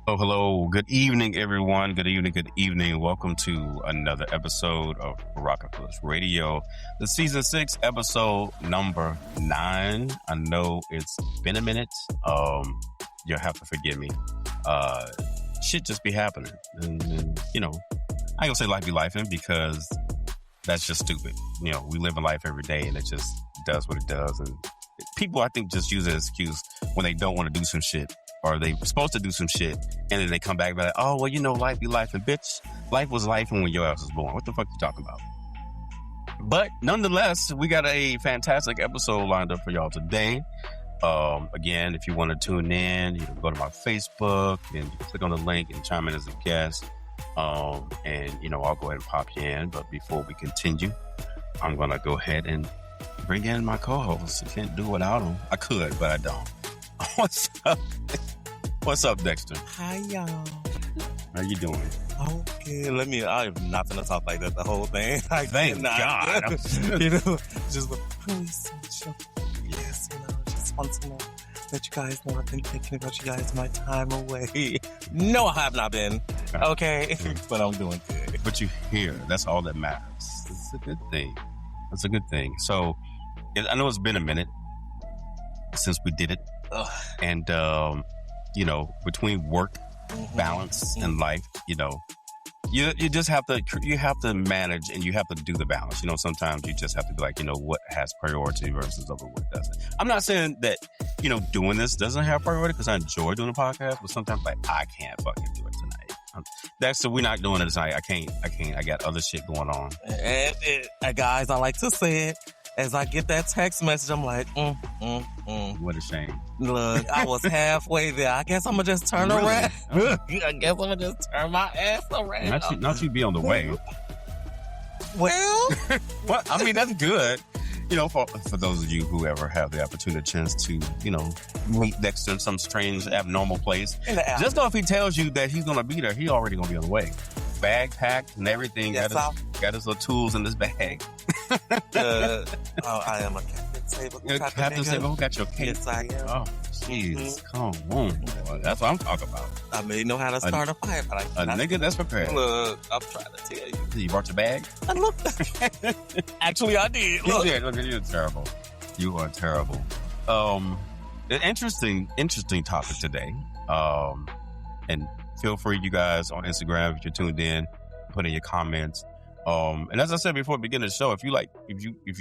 Hello. Good evening, everyone. Good evening. Welcome to another episode of Rockefeller's Radio, the season 6, episode number 9. I know it's been a minute. You'll have to forgive me. Shit just be happening. And I ain't gonna say life be lifing because that's just stupid. We live in life every day and it just does what it does. And people, I think, just use it as an excuse when they don't want to do some shit. Or they supposed to do some shit, and then they come back and be like, oh, well, life be life. And bitch, life was life when your ass was born. What the fuck you talking about? But nonetheless, we got a fantastic episode lined up for y'all today. Again, if you want to tune in, you can go to my Facebook and you can click on the link and chime in as a guest. I'll go ahead and pop you in. But before we continue, I'm going to go ahead and bring in my co-host. I can't do without him. I could, but I don't. What's up? What's up, Dexter? Hi, y'all. How you doing? Okay, I'm not gonna talk like that the whole thing. Thank God. Just really social. Yes, just want to know that you guys know I've been thinking about you guys my time away. No, I have not been. Okay, but I'm doing good. But you're here. That's all that matters. It's a good thing. That's a good thing. So, I know it's been a minute since we did it. And, between work, balance, and life, you just have to manage and you have to do the balance. Sometimes you just have to be like, what has priority versus over what doesn't. I'm not saying that, doing this doesn't have priority because I enjoy doing a podcast, but sometimes I can't fucking do it tonight. We're not doing it tonight. I can't. I got other shit going on. And guys, I like to say it. As I get that text message, I'm like, What a shame. Look, I was halfway there. I guess I'm going to just turn around. I guess I'm going to just turn my ass around. Not you be on the way. Well. Well, I mean, that's good. For those of you who ever have the opportunity chance to, meet Dexter in some strange, abnormal place. Just know if he tells you that he's going to be there, he already going to be on the way. Bag packed and everything. Yes, got his little tools in this bag. I am a Captain Sable. Captain Sable, who got your cake? Yes, I am. Oh, jeez. Come on, boy. That's what I'm talking about. I may know how to start a fire, but a nigga that's prepared. Look, I'm trying to tell you. You brought your bag? Actually, I did. Look. You did. Look, you're terrible. You are terrible. Interesting topic today. And feel free, you guys, on Instagram, if you're tuned in, put in your comments. And as I said before, beginning of the show, if you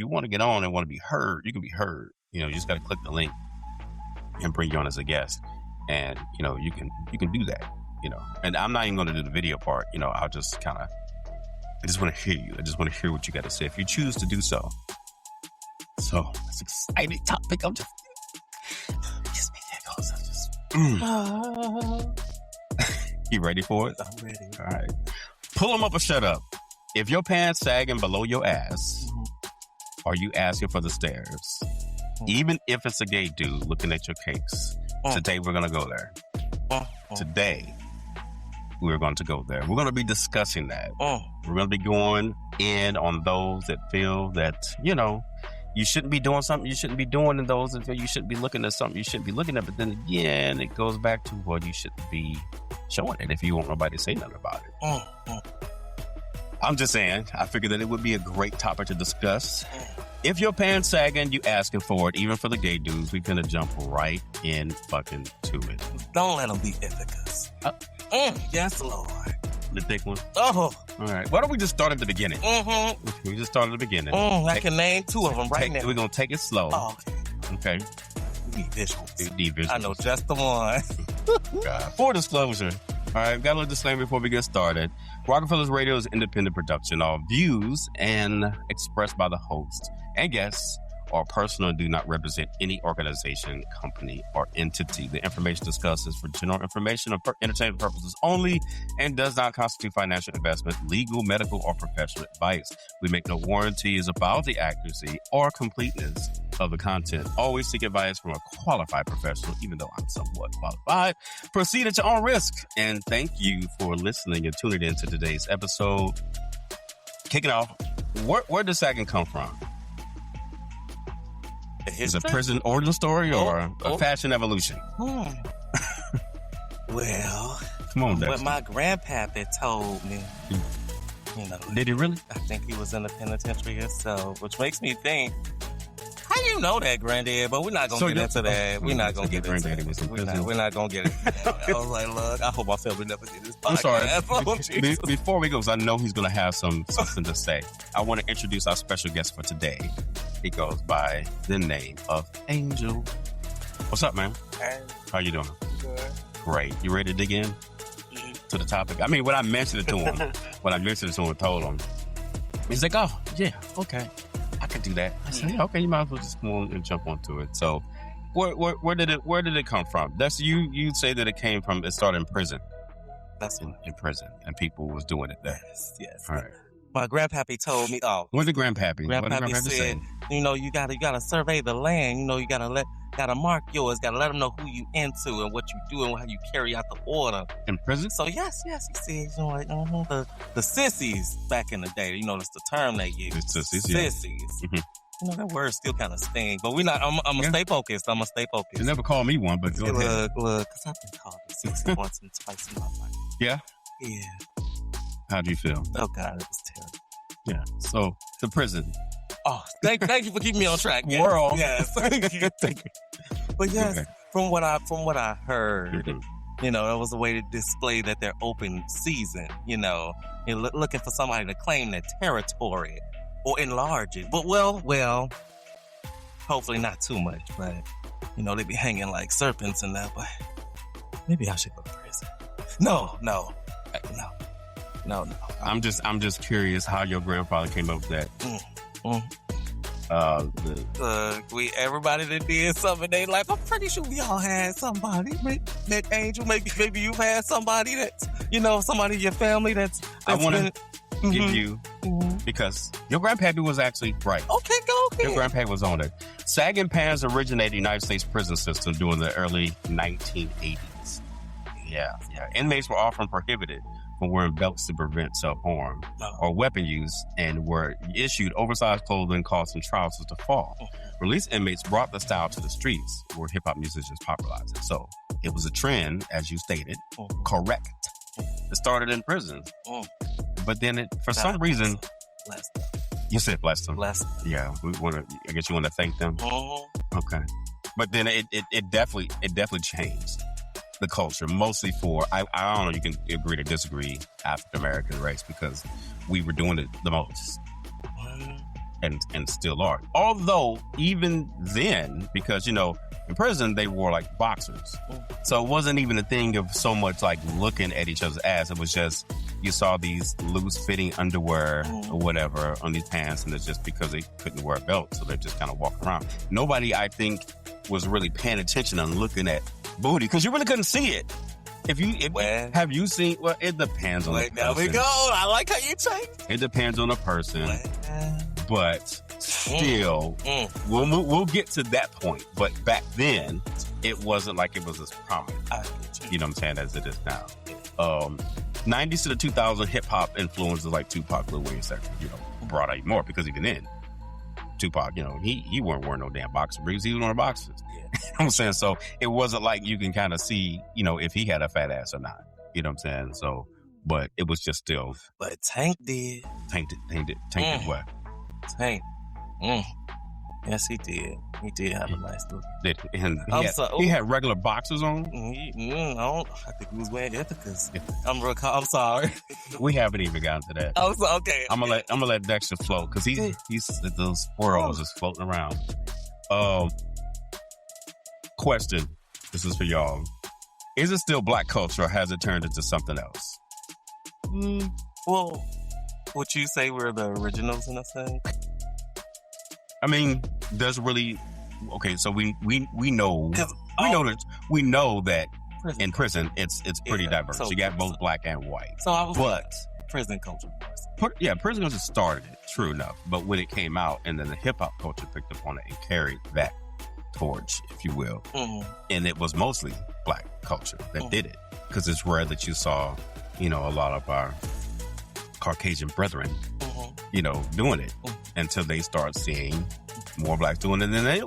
want to get on and want to be heard, you can be heard. You just got to click the link and bring you on as a guest. And, you can do that, and I'm not even going to do the video part. I just want to hear you. I just want to hear what you got to say if you choose to do so. So it's an exciting topic. I'm just, You ready for it? I'm ready. All right. Pull them up or shut up. If your pants sagging below your ass, are you asking for the stares? Even if it's a gay dude looking at your cakes. Today we're going to go there. Today we're going to go there. We're going to be discussing that. We're going to be going in on those that feel that, you shouldn't be doing something you shouldn't be doing, and those that feel you shouldn't be looking at something you shouldn't be looking at. But then again, it goes back to, well, you shouldn't be showing it if you want nobody to say nothing about it. I'm just saying, I figured that it would be a great topic to discuss. If your pants sagging, you asking for it, even for the gay dudes, we finna jump right in fucking to it. Don't let them be ethicus. Yes, Lord. The thick one? Oh. All right. Why don't we just start at the beginning? We just start at the beginning. I can name 2 of them right now. We're going to take it slow. Oh, okay. We need visuals. We need visuals. I know just the one. God. For disclosure. All right, got a little disclaimer before we get started. Rockefeller's Radio is independent production. All views expressed by the host and guests are personal and do not represent any organization, company, or entity. The information discussed is for general information or entertainment purposes only and does not constitute financial investment, legal, medical, or professional advice. We make no warranties about the accuracy or completeness of the content. Always seek advice from a qualified professional, even though I'm somewhat qualified. Proceed at your own risk. And thank you for listening and tuning in to today's episode. Kicking off, where does sagging come from? Is it a prison origin story or a fashion evolution? Well, Come on, Dexter. What my grandpappy told me. You know. Did he really? I think he was in the penitentiary himself, which makes me think, how you know that, Granddad? But we're not going to get into that. We're not going to get into that. We're not going to get into that. I was like, look, I hope my family never get this podcast. I'm sorry. Before we go, because I know he's going to have something to say, I want to introduce our special guest for today. He goes by the name of Angel. What's up, man? Hey. How you doing? Good. Great. You ready to dig in to the topic? I mean, when I mentioned it to him, I told him, he's like, oh, yeah, okay. I could do that. I said, yeah, okay, you might as well just come on and jump onto it. So where did it come from? That's you say that it came from, it started in prison. That's in prison, and people was doing it there. Yes. All right. My grandpappy told me, what's the grandpappy? Grandpappy said, you know, you gotta survey the land. You know, you gotta mark yours. Gotta let them know who you into and what you do and how you carry out the order. In prison? So yes, he said, you know, like the sissies back in the day. You know, that's the term they use. The sissies. Sissies. Mm-hmm. You know, that word still kind of stings, but we're not. I'm gonna stay focused. You never called me one, but go ahead. Look, because I've been called a sissy once and twice in my life. Yeah. Yeah. How'd you feel? Oh God, it was terrible. Yeah. So the prison. Oh, thank you for keeping me on track. Yes. World. Yes. Thank you. But yes, okay. from what I heard, Mm-hmm. you know, it was a way to display that they're open season. You know, you're looking for somebody to claim their territory or enlarge it. But well, hopefully not too much. But you know, they be hanging like serpents and that. But maybe I should go to prison. No. I'm just curious how your grandfather came up with that. Everybody that did something in their life, I'm pretty sure we all had somebody. That Angel, maybe you've had somebody that's, you know, somebody in your family that's I want to mm-hmm. give you, because your grandpappy was actually right. Okay, go ahead. Your grandpappy was on it. Sagging pants originated in the United States prison system during the early 1980s. Yeah. Inmates were often prohibited from wearing belts to prevent self-harm or weapon use, and were issued oversized clothing, causing trousers to fall. Released inmates brought the style to the streets, where hip-hop musicians popularized it. So it was a trend, as you stated, correct. It started in prison. But then for some reason... Bless them. You said bless them? Bless them. Yeah, I guess you want to thank them? Okay. But then it definitely changed the culture, mostly for, I don't know, you can agree to disagree, African American race, because we were doing it the most. And still are. Although, even then, because, you know, in prison, they wore like boxers. So it wasn't even a thing of so much like looking at each other's ass. It was just, you saw these loose fitting underwear or whatever on these pants, and it's just because they couldn't wear a belt. So they just kind of walk around. Nobody, I think, was really paying attention and looking at booty, because you really couldn't see it. Have you seen? Well, it depends on the person. There we go. I like how you change. It depends on the person, but still, we'll get to that point. But back then, it wasn't like it was as prominent. You know what I'm saying, as it is now. 90s to the 2000s hip hop influences like Tupac, Lil Wayne, etc. You know, brought out more, because even then, Tupac, you know, he weren't wearing no damn boxer briefs. He was wearing boxers. You know what I'm saying? So it wasn't like you can kind of see, you know, if he had a fat ass or not. You know what I'm saying? So, but it was just still. But Tank did. Tainted what? Tank. Yes, he did. He did have a nice look. He had regular boxers on? I think he was wearing Ithacas. I'm sorry. We haven't even gotten to that. Okay. I'm gonna let Dexter float, because he's those squirrels just floating around. Question. This is for y'all. Is it still black culture, or has it turned into something else? Well, would you say we're the originals in a sense? I mean, there's really so we know that in prison it's pretty diverse. So you got both black and white. But prison culture. Prison culture started it, true enough. But when it came out, and then the hip hop culture picked up on it and carried that torch, if you will. And it was mostly black culture that did it, because it's rare that you saw, you know, a lot of our Caucasian brethren, you know, doing it until they start seeing more blacks doing it, and then they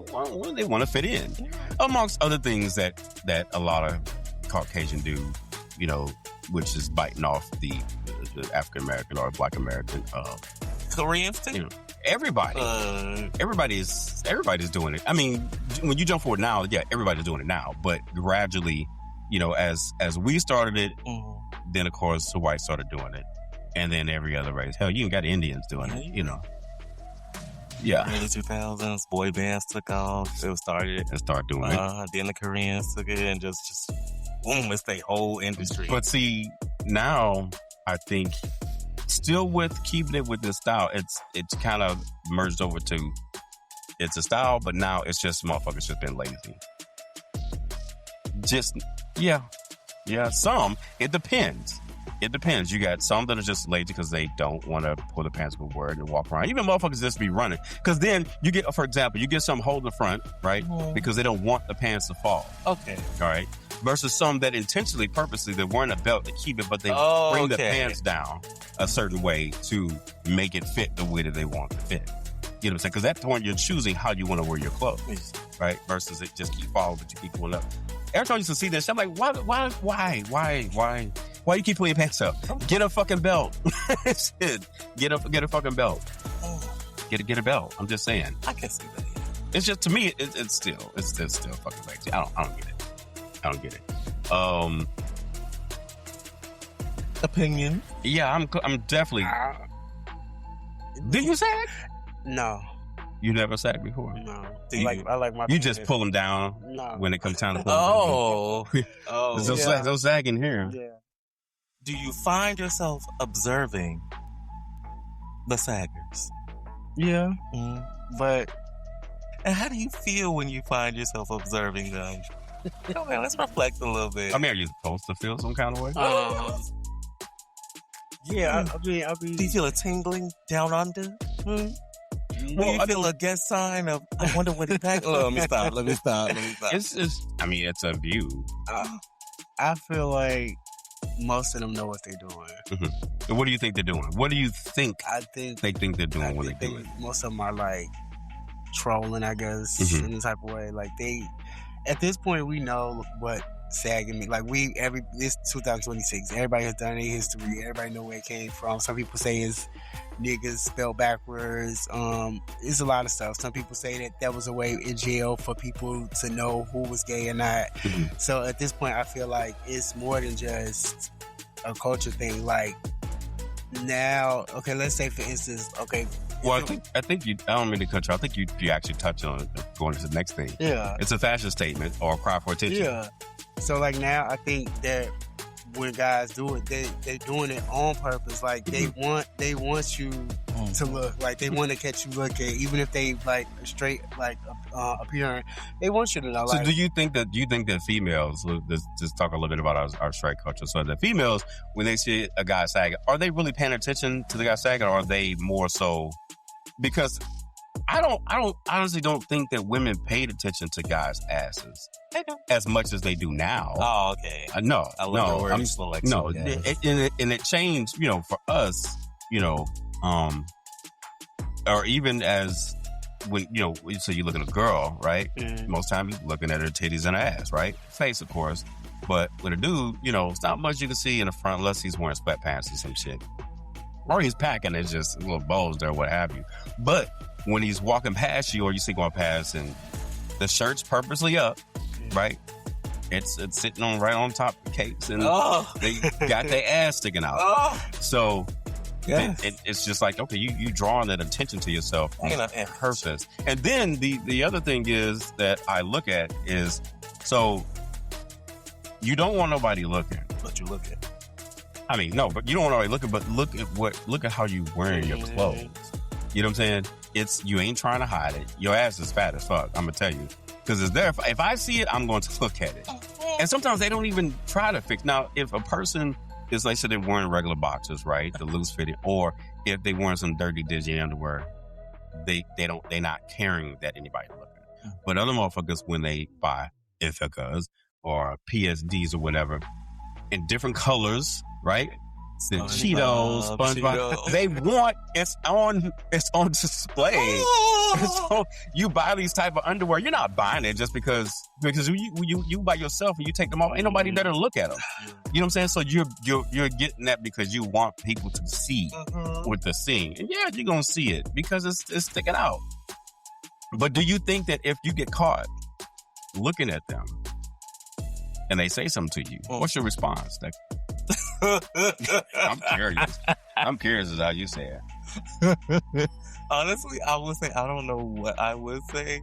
want to fit in, amongst other things that a lot of Caucasian do, you know, which is biting off the African American or Black American. Koreans too. Everybody's doing it. I mean, when you jump forward now, yeah, everybody's doing it now. But gradually, as we started it, then of course the whites started doing it, and then every other race. Hell, you even got Indians doing it. Yeah. Early 2000s, boy bands took off. It started doing it. Then the Koreans took it, and just boom, it's the whole industry. But see, now I think still with keeping it with this style, it's kind of merged over to it's a style, but now it's just motherfuckers just been lazy. Some. It depends. You got some that are just lazy because they don't want to pull the pants up a word and walk around. Even motherfuckers just be running. Because then you get, for example, some holding the front, right? Because they don't want the pants to fall. Okay. All right. Versus some that intentionally, purposely, they're wearing a belt to keep it, but they bring the pants down a certain way to make it fit the way that they want it to fit. You know what I'm saying? Because that's when you're choosing how you want to wear your clothes, right? Versus it just keep falling, but you keep pulling up. Every time I used to see this, I'm like, why you keep pulling your pants up? Get a fucking belt. Get a fucking belt. Get a belt. I'm just saying. I can see that. It's just, to me, it's still fucking lazy. I don't get it. Opinion? Yeah, I'm definitely. Did you sag? No. You never sagged before? No. I like my. You just pull them down when it comes time to pull them down. There's no sagging here. Yeah. Do you find yourself observing the saggers? Yeah. But. And how do you feel when you find yourself observing them? Okay, let's reflect a little bit. I mean, are you supposed to feel some kind of way? Yeah, I mean. Do you feel a tingling down under? Do you feel a guest sign of, I wonder what it's back? Let me stop. It's a view. I feel like most of them know what they're doing. And what do you think they're doing? What do you think they think they're doing when they do it? Most of them are like trolling, I guess, in this type of way. Like at this point, we know what sagging means. Like it's 2026. Everybody has done their history. Everybody know where it came from. Some people say it's niggas spelled backwards. It's a lot of stuff. Some people say that was a way in jail for people to know who was gay or not. So at this point, I feel like it's more than just a culture thing. Like now, okay, let's say for instance, okay. Well, I think you. I don't mean to cut you. I think you actually touch on it going to the next thing. Yeah, it's a fashion statement or a cry for attention. Yeah. So like now, I think that when guys do it, they doing it on purpose. Like they want you to look. Like they want to catch you looking, even if they like straight like appearing. They want you to know. So do you think that females? Let's just talk a little bit about our straight culture. So the females, when they see a guy sagging, are they really paying attention to the guy sagging, or are they more so? Because I honestly don't think that women paid attention to guys' asses as much as they do now. Oh, okay. No, I love the word selection. No, it changed, for us, or even as when, so you look at a girl, right? Most times you're looking at her titties and her ass, right? Face, of course. But with a dude, it's not much you can see in the front unless he's wearing sweatpants or some shit. Or he's packing, it's just little bows there, what have you. But when he's walking past you, or you see going past, and the shirt's purposely up, right? It's sitting right on top of the cakes, and they got their ass sticking out. So it's just like, okay, you drawing that attention to yourself on purpose. And then the other thing is that I look at is, so you don't want nobody looking, but you looking. I mean, no, but you don't want nobody looking, but look at how you wearing your clothes. You know what I'm saying? You ain't trying to hide it. Your ass is fat as fuck, I'm gonna tell you. Because it's there. If I see it, I'm going to look at it. And sometimes they don't even try to fix. Now, if a person is, like, so they're wearing regular boxers, right? The loose fitting, or if they're wearing some dirty, dingy underwear, they're not caring that anybody looking. But other motherfuckers, when they buy Ithaca's or PSDs or whatever, in different colors, right? Cheetos, SpongeBob. They want it's on display. So you buy these type of underwear. You're not buying it just because you by yourself and you take them off. Ain't nobody there to look at them. You know what I'm saying? So you're getting that because you want people to see what they're seeing. And yeah, you're gonna see it because it's sticking out. But do you think that if you get caught looking at them and they say something to you, what's your response? Like, I'm curious. I'm curious as how you say it. Honestly, I would say I don't know what I would say.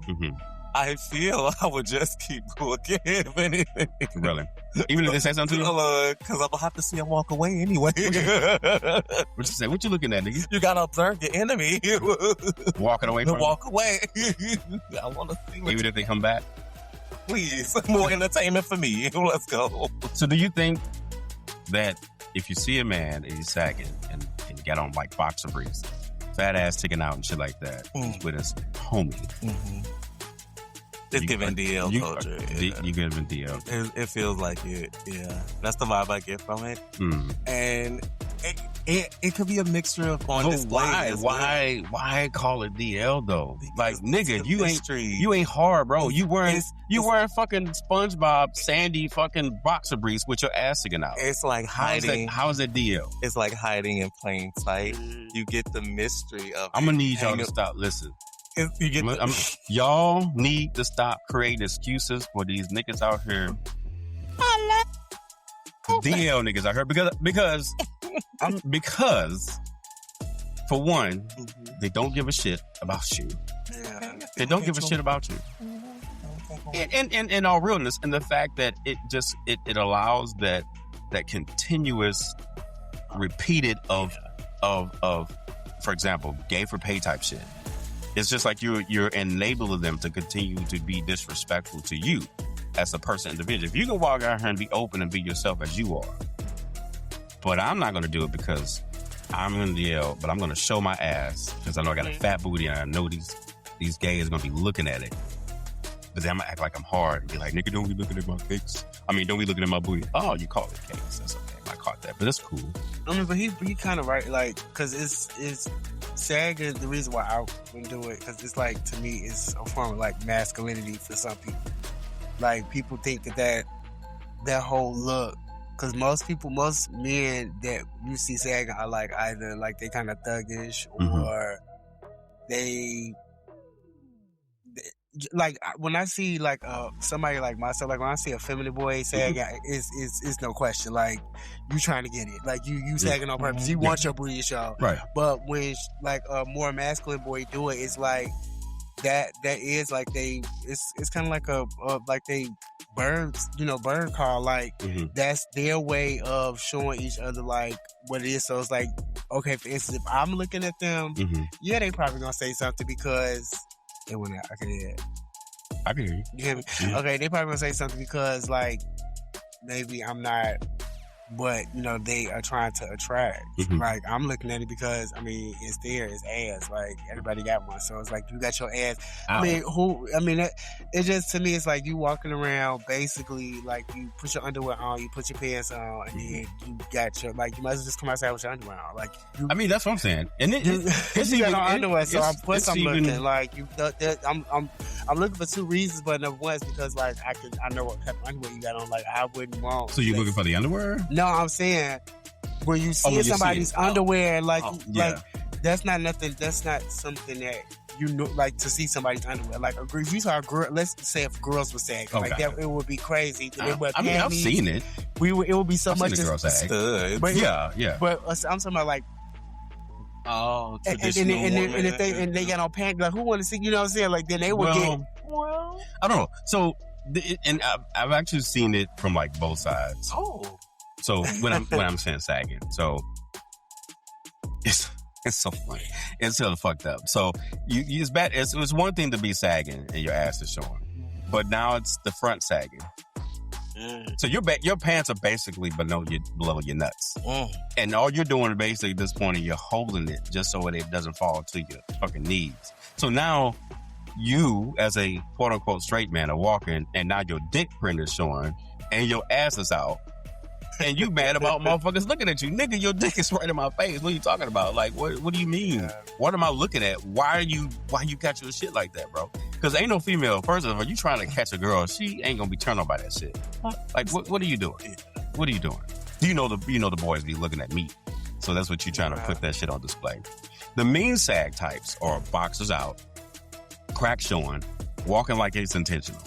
I feel I would just keep looking, if anything. Really? Even if they say something to you? Because I'm going to have to see them walk away anyway. What you say? What you looking at, nigga? You got to observe your enemy. Walking away from walk away. I want to see. Even if they come back? Please, more entertainment for me. Let's go. So do you think that if you see a man and he's sagging and got on like boxer briefs, fat ass sticking out and shit like that, with his homie, it's giving DL culture. You giving DL. It feels like it. Yeah, that's the vibe I get from it. And it could be a mixture of on display. Why call it DL though? Because like nigga, you ain't hard, bro. You wearing fucking SpongeBob sandy fucking boxer briefs with your ass sticking out. It's like hiding. How is that DL? It's like hiding in plain sight. You get the mystery of. I'm gonna need y'all to stop. Listen. You get y'all need to stop creating excuses for these niggas out here. DL niggas out here because for one, they don't give a shit about you. They don't give a shit about you. And in all realness, and the fact that it allows that continuous repeated of for example, gay for pay type shit. It's just like you're enabling them to continue to be disrespectful to you as a person, individual. If you can walk out here and be open and be yourself as you are, but I'm not going to do it because I'm going to yell, but I'm going to show my ass because I know I got a fat booty and I know these gays are going to be looking at it. But then I'm going to act like I'm hard and be like, nigga, don't be looking at my cakes. Don't be looking at my booty. Oh, you call it cakes. That's okay. I caught that, but that's cool. But he kind of right, like, because it's sagging. The reason why I wouldn't do it, because it's like, to me, it's a form of like masculinity for some people. Like, people think that whole look, because most men that you see sagging are like either like they kind of thuggish or they like when I see like somebody like myself, like when I see a feminine boy sagging, it's no question. Like, you trying to get it, like you sagging on purpose. You want your booty to show, right? But when like a more masculine boy do it, it's like that is like it's kind of like a like they bird call, like that's their way of showing each other like what it is. So it's like, okay, for instance, if I'm looking at them, yeah, they probably gonna say something because it went out. I can hear it. I can hear you. You hear me? Okay, they probably gonna say something because like maybe I'm not what they are trying to attract. Like, I'm looking at it because it's there, it's ass. Like, everybody got one, so it's like you got your ass. It just, to me, it's like you walking around basically like you put your underwear on, you put your pants on, and then you got your, like, you might as well just come outside with your underwear on. Like, that's what I'm saying. And it's even no underwear, so I'm looking like I'm looking for two reasons, but number one is because like I know what type of underwear you got on. Like, I wouldn't want. So you're looking for the underwear? No, I'm saying when you see somebody's underwear, like that's not nothing. That's not something that like to see somebody's underwear. Like, if you saw a girl, let's say if girls were sagging, like that, it would be crazy. I've seen it. It would be so much stud. But yeah. But I'm talking about like. Oh, and if they got on pants, like, who want to see? You know what I'm saying? Like, then they would get. Well, I don't know. So, and I've actually seen it from like both sides. Oh. So when I'm saying sagging, so it's so funny. It's so fucked up. So it's bad. It was one thing to be sagging and your ass is showing, but now it's the front sagging. So your pants are basically below your nuts, and all you're doing basically at this point is you're holding it just so it doesn't fall to your fucking knees. So now you, as a quote unquote straight man, are walking, and now your dick print is showing, and your ass is out. and you mad about motherfuckers looking at you. Nigga, your dick is right in my face. What are you talking about? Like, what do you mean? Yeah. What am I looking at? Why you catch your shit like that, bro? Because ain't no female, first of all, you trying to catch a girl, she ain't gonna be turned on by that shit. Like, what are you doing? What are you doing? You know the boys be looking at me. So that's what you're trying to put that shit on display. The mean sag types are boxers out, crack showing, walking like it's intentional.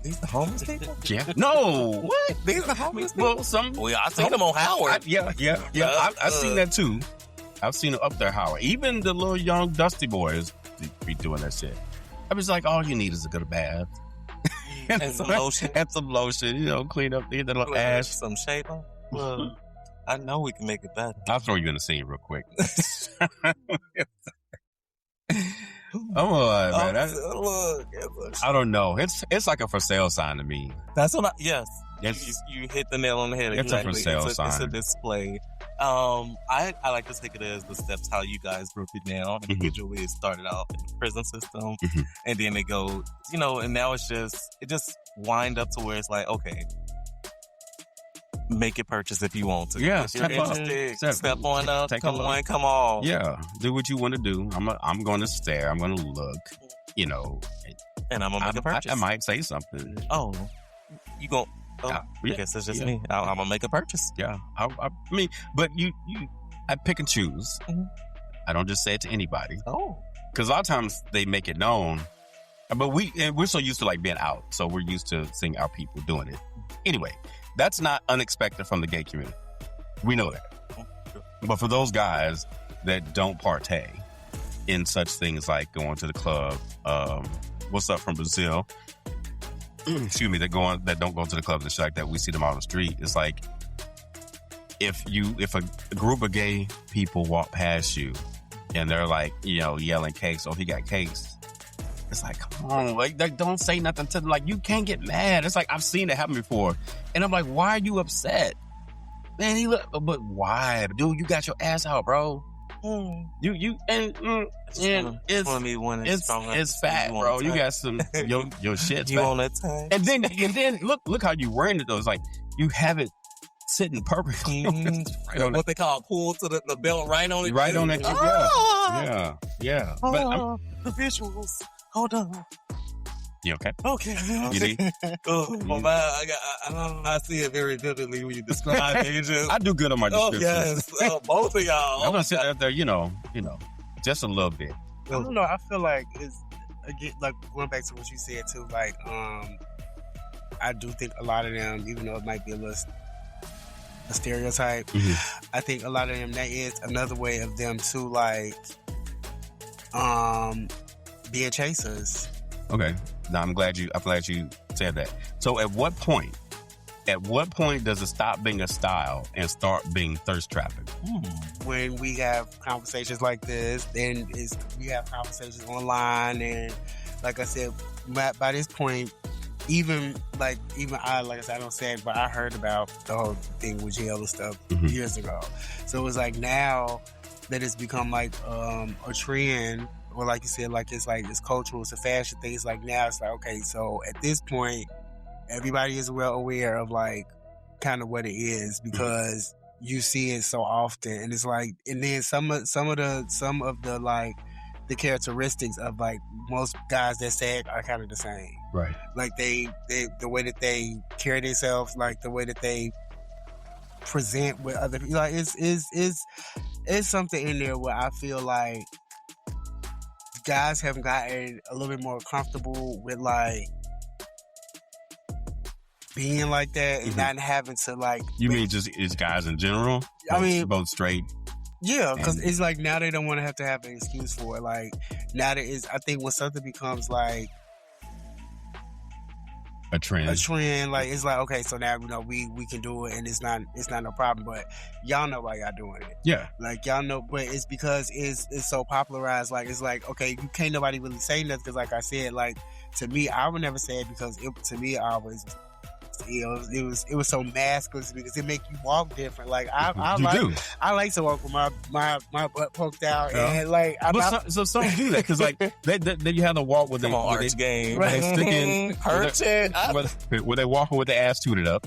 These the homeless people? Yeah. No. What? These the homeless people? Well, I seen them on Howard. I've seen that too. I've seen them up there, Howard. Even the little young dusty boys be doing that shit. I was like, all you need is a good bath. and some lotion. And some lotion, clean up the little ash. Some shade on. Well, I know we can make it better. I'll throw you in the scene real quick. I'm alright, man. I don't know. It's like a for sale sign to me. That's what yes. You hit the nail on the head. It's exactly. A for sale sign. It's a display. I like to take it as the steps how you guys broke it down. Individually, it started out in the prison system, and then it goes, and now it just wind up to where it's like, okay, make a purchase if you want to. Yeah, step on up. Come on. Yeah, do what you want to do. I'm going to stare. I'm going to look. And I'm gonna make a purchase. I might say something. Oh, you going? I guess it's just me. I'm gonna make a purchase. Yeah, I mean, but I pick and choose. I don't just say it to anybody. Oh, because a lot of times they make it known. But we're so used to like being out, so we're used to seeing our people doing it. Anyway, that's not unexpected from the gay community. We know that. But for those guys that don't partake in such things like going to the club, what's up from Brazil? Excuse me, that don't go to the clubs and shit like that. We see them out on the street. It's like if a group of gay people walk past you and they're like, yelling cakes, he got cakes. It's like, come on, like don't say nothing to them. Like, you can't get mad. It's like, I've seen it happen before. And I'm like, why are you upset? Man, but why? Dude, you got your ass out, bro. It's fat, bro. You got some your shit's you fat. On that time. And then look how you wearing it though. It's like you have it sitting perfectly. What they call pull to the belt right on it. Right on it. Yeah. But the visuals. Hold on. You okay? Okay. You need? I see it very vividly when you describe it. I do good on my descriptions. Oh, yes. Both of y'all. I'm going to sit out there, just a little bit. I don't know. I feel like it's, again, like going back to what you said too, like, I do think a lot of them, even though it might be a stereotype, I think a lot of them, that is another way of them to like, being chasers. Okay. Now I'm glad you said that. So at what point does it stop being a style and start being thirst trapping? When we have conversations like this, then we have conversations online, and like I said, by this point, even I don't say it, but I heard about the whole thing with jail and stuff years ago. So it was like now that it's become like a trend. Or like you said, it's cultural, it's a fashion thing. It's like now it's like, okay, so at this point, everybody is well aware of like kind of what it is because you see it so often, and it's like, and then some of the like the characteristics of like most guys that sag are kind of the same, right? Like they the way that they carry themselves, like the way that they present with other people, like it's something in there where I feel like guys have gotten a little bit more comfortable with like being like that and not having to like. You mean just it's guys in general? I mean, both straight. Yeah, because it's like now they don't want to have an excuse for it. Like now there is, I think when something becomes like a trend, like it's like, okay, so now we can do it and it's not no problem. But y'all know why y'all doing it. Yeah, like y'all know, but it's because it's so popularized. Like it's like, okay, you can't nobody really say nothing because, like I said, like to me, I would never say it because to me, I always. It was so masculine because it make you walk different. Like I like to walk with my butt poked out and like. So some do that because like then you have to walk with arch game, right? Sticking where they walking with their ass tooted up,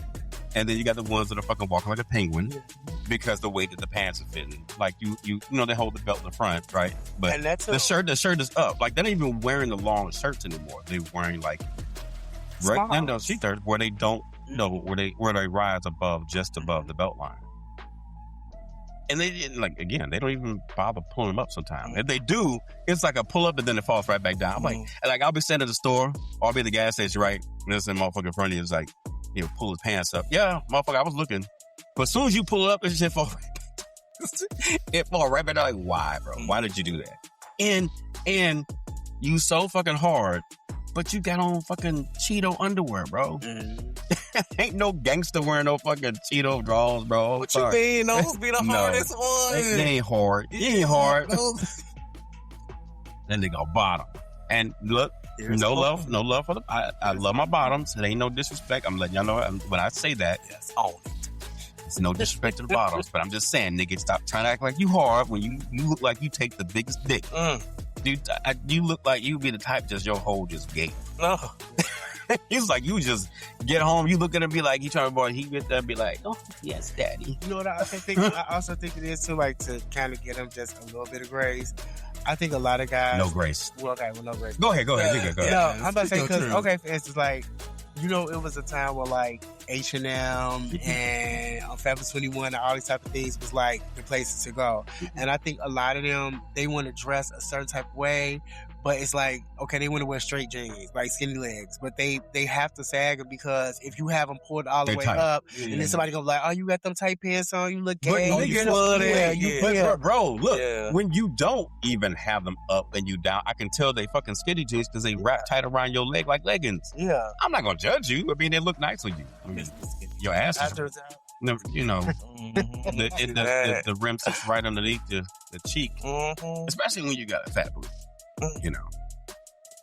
And then you got the ones that are fucking walking like a penguin because the way that the pants are fitting. Like you know, they hold the belt in the front, right? But And that's the shirt is up. Like they're not even wearing the long shirts anymore. They're wearing like rectangle shirts where they don't where they rise just above the belt line. And they didn't they don't even bother pulling them up sometimes. If they do, it's like a pull up and then it falls right back down. I'm like I'll be standing at the store or I'll be at the gas station, right? And there's a motherfucker in front of you is like, pull his pants up. Yeah, motherfucker, I was looking. But as soon as you pull it up, it just fall it fall right back down. Like, why, bro? Why did you do that? And you so fucking hard, but you got on fucking Cheeto underwear, bro. Ain't no gangster wearing no fucking Cheeto drawers, bro. What you mean? Those be the hardest ones. They ain't hard. You ain't hard. Then they go bottom. And look, no love for the. I love my bottoms. It ain't no disrespect. I'm letting y'all know when I say that. Yes, it's no disrespect to the bottoms, but I'm just saying, nigga, stop trying to act like you hard when you look like you take the biggest dick. Dude, you look like you be the type just your hole just gate. No. He's like, you just get home, you look at him and be like, he trying to boy, he get there and be like, oh, yes, daddy. You know what I think? I also think it is too, like, to kind of get them just a little bit of grace. I think a lot of guys. No grace. Well, no grace. Go ahead. Go ahead. No, I'm about to say, because, for instance, like, it was a time where, like, H&M and Forever 21 and all these type of things was, like, the places to go. And I think a lot of them, they want to dress a certain type of way, but it's like, okay, they want to wear straight jeans, like skinny legs, but they have to sag them because if you have them pulled all the way tight up, and then somebody gonna be like, oh, you got them tight pants on, you look gay. But, you But bro, look, when you don't even have them up and you down, I can tell they fucking skinny jeans because they wrap tight around your leg like leggings. Yeah. I'm not gonna judge you. I mean, they look nice on you. I mean, your ass is, the rim sits right underneath the cheek, especially when you got a fat booty.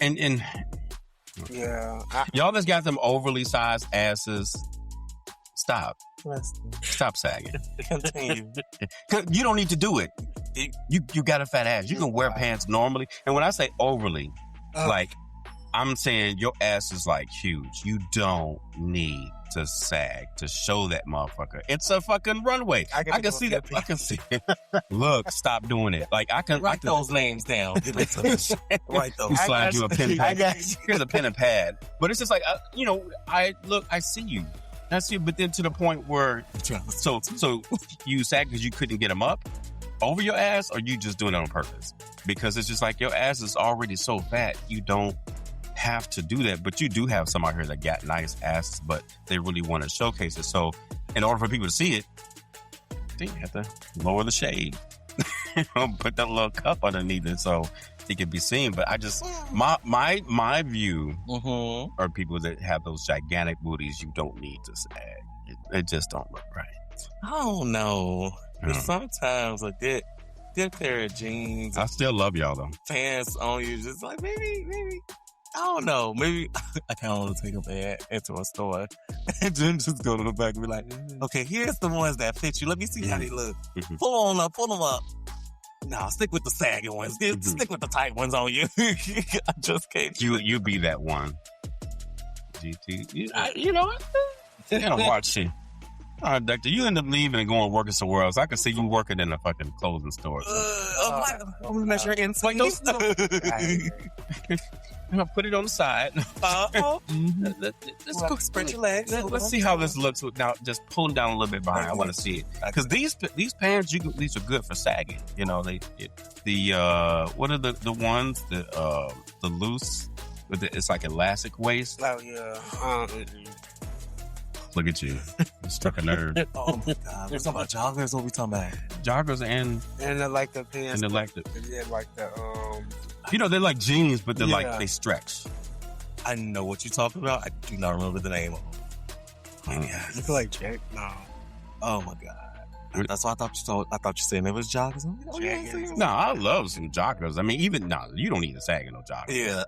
And y'all that's got them overly sized asses, stop sagging. Continue. You don't need to do it. You got a fat ass. You can wear pants normally. And when I say overly, like, I'm saying your ass is like huge. You don't need to sag to show that motherfucker. It's a fucking runway. I can see that. I can see it. Look, stop doing it. Like, I can write those names down. Write those. You slide you a pen pad. Here's a pen and pad. But it's just like, I see you. I see you, but then to the point where, so you sag because you couldn't get them up over your ass, or you just doing it on purpose? Because it's just like your ass is already so fat, you don't have to do that. But you do have some out here that got nice asses, but they really want to showcase it. So in order for people to see it, you have to lower the shade. Put that little cup underneath it so it can be seen. But I just, my view are people that have those gigantic booties. You don't need to sag. It just don't look right. I don't know. Sometimes like that pair of jeans, I still love y'all though. Pants on you, just like maybe I don't know. Maybe I kind of want to take them into a store and then just go to the back and be like, okay, here's the ones that fit you. Let me see how they look. Pull them up. No, stick with the sagging ones. Stick with the tight ones on you. I just can't. You be that one. GT. You know what? You gotta watch it. All right, Doctor, you end up leaving and going working somewhere else. I can see you working in a fucking clothing store. I'm gonna measure inside. Put it on the side. Let's go spread your legs. Let's see how this looks. Now, just pull them down a little bit behind. I want to see it because these pants, these are good for sagging. You know, what are the ones the loose with it's like elastic waist. Oh yeah. Look at you. You struck a nerve. Oh my God. We're talking about joggers. What we talking about? Joggers and like the pants. And like the they're like jeans, but they're like they stretch. I know what you're talking about. I do not remember the name of them. You feel like Jack? No. Oh my God. That's what I thought you said it was joggers. No, I love some joggers. I mean, you don't need to sag in no joggers. Yeah,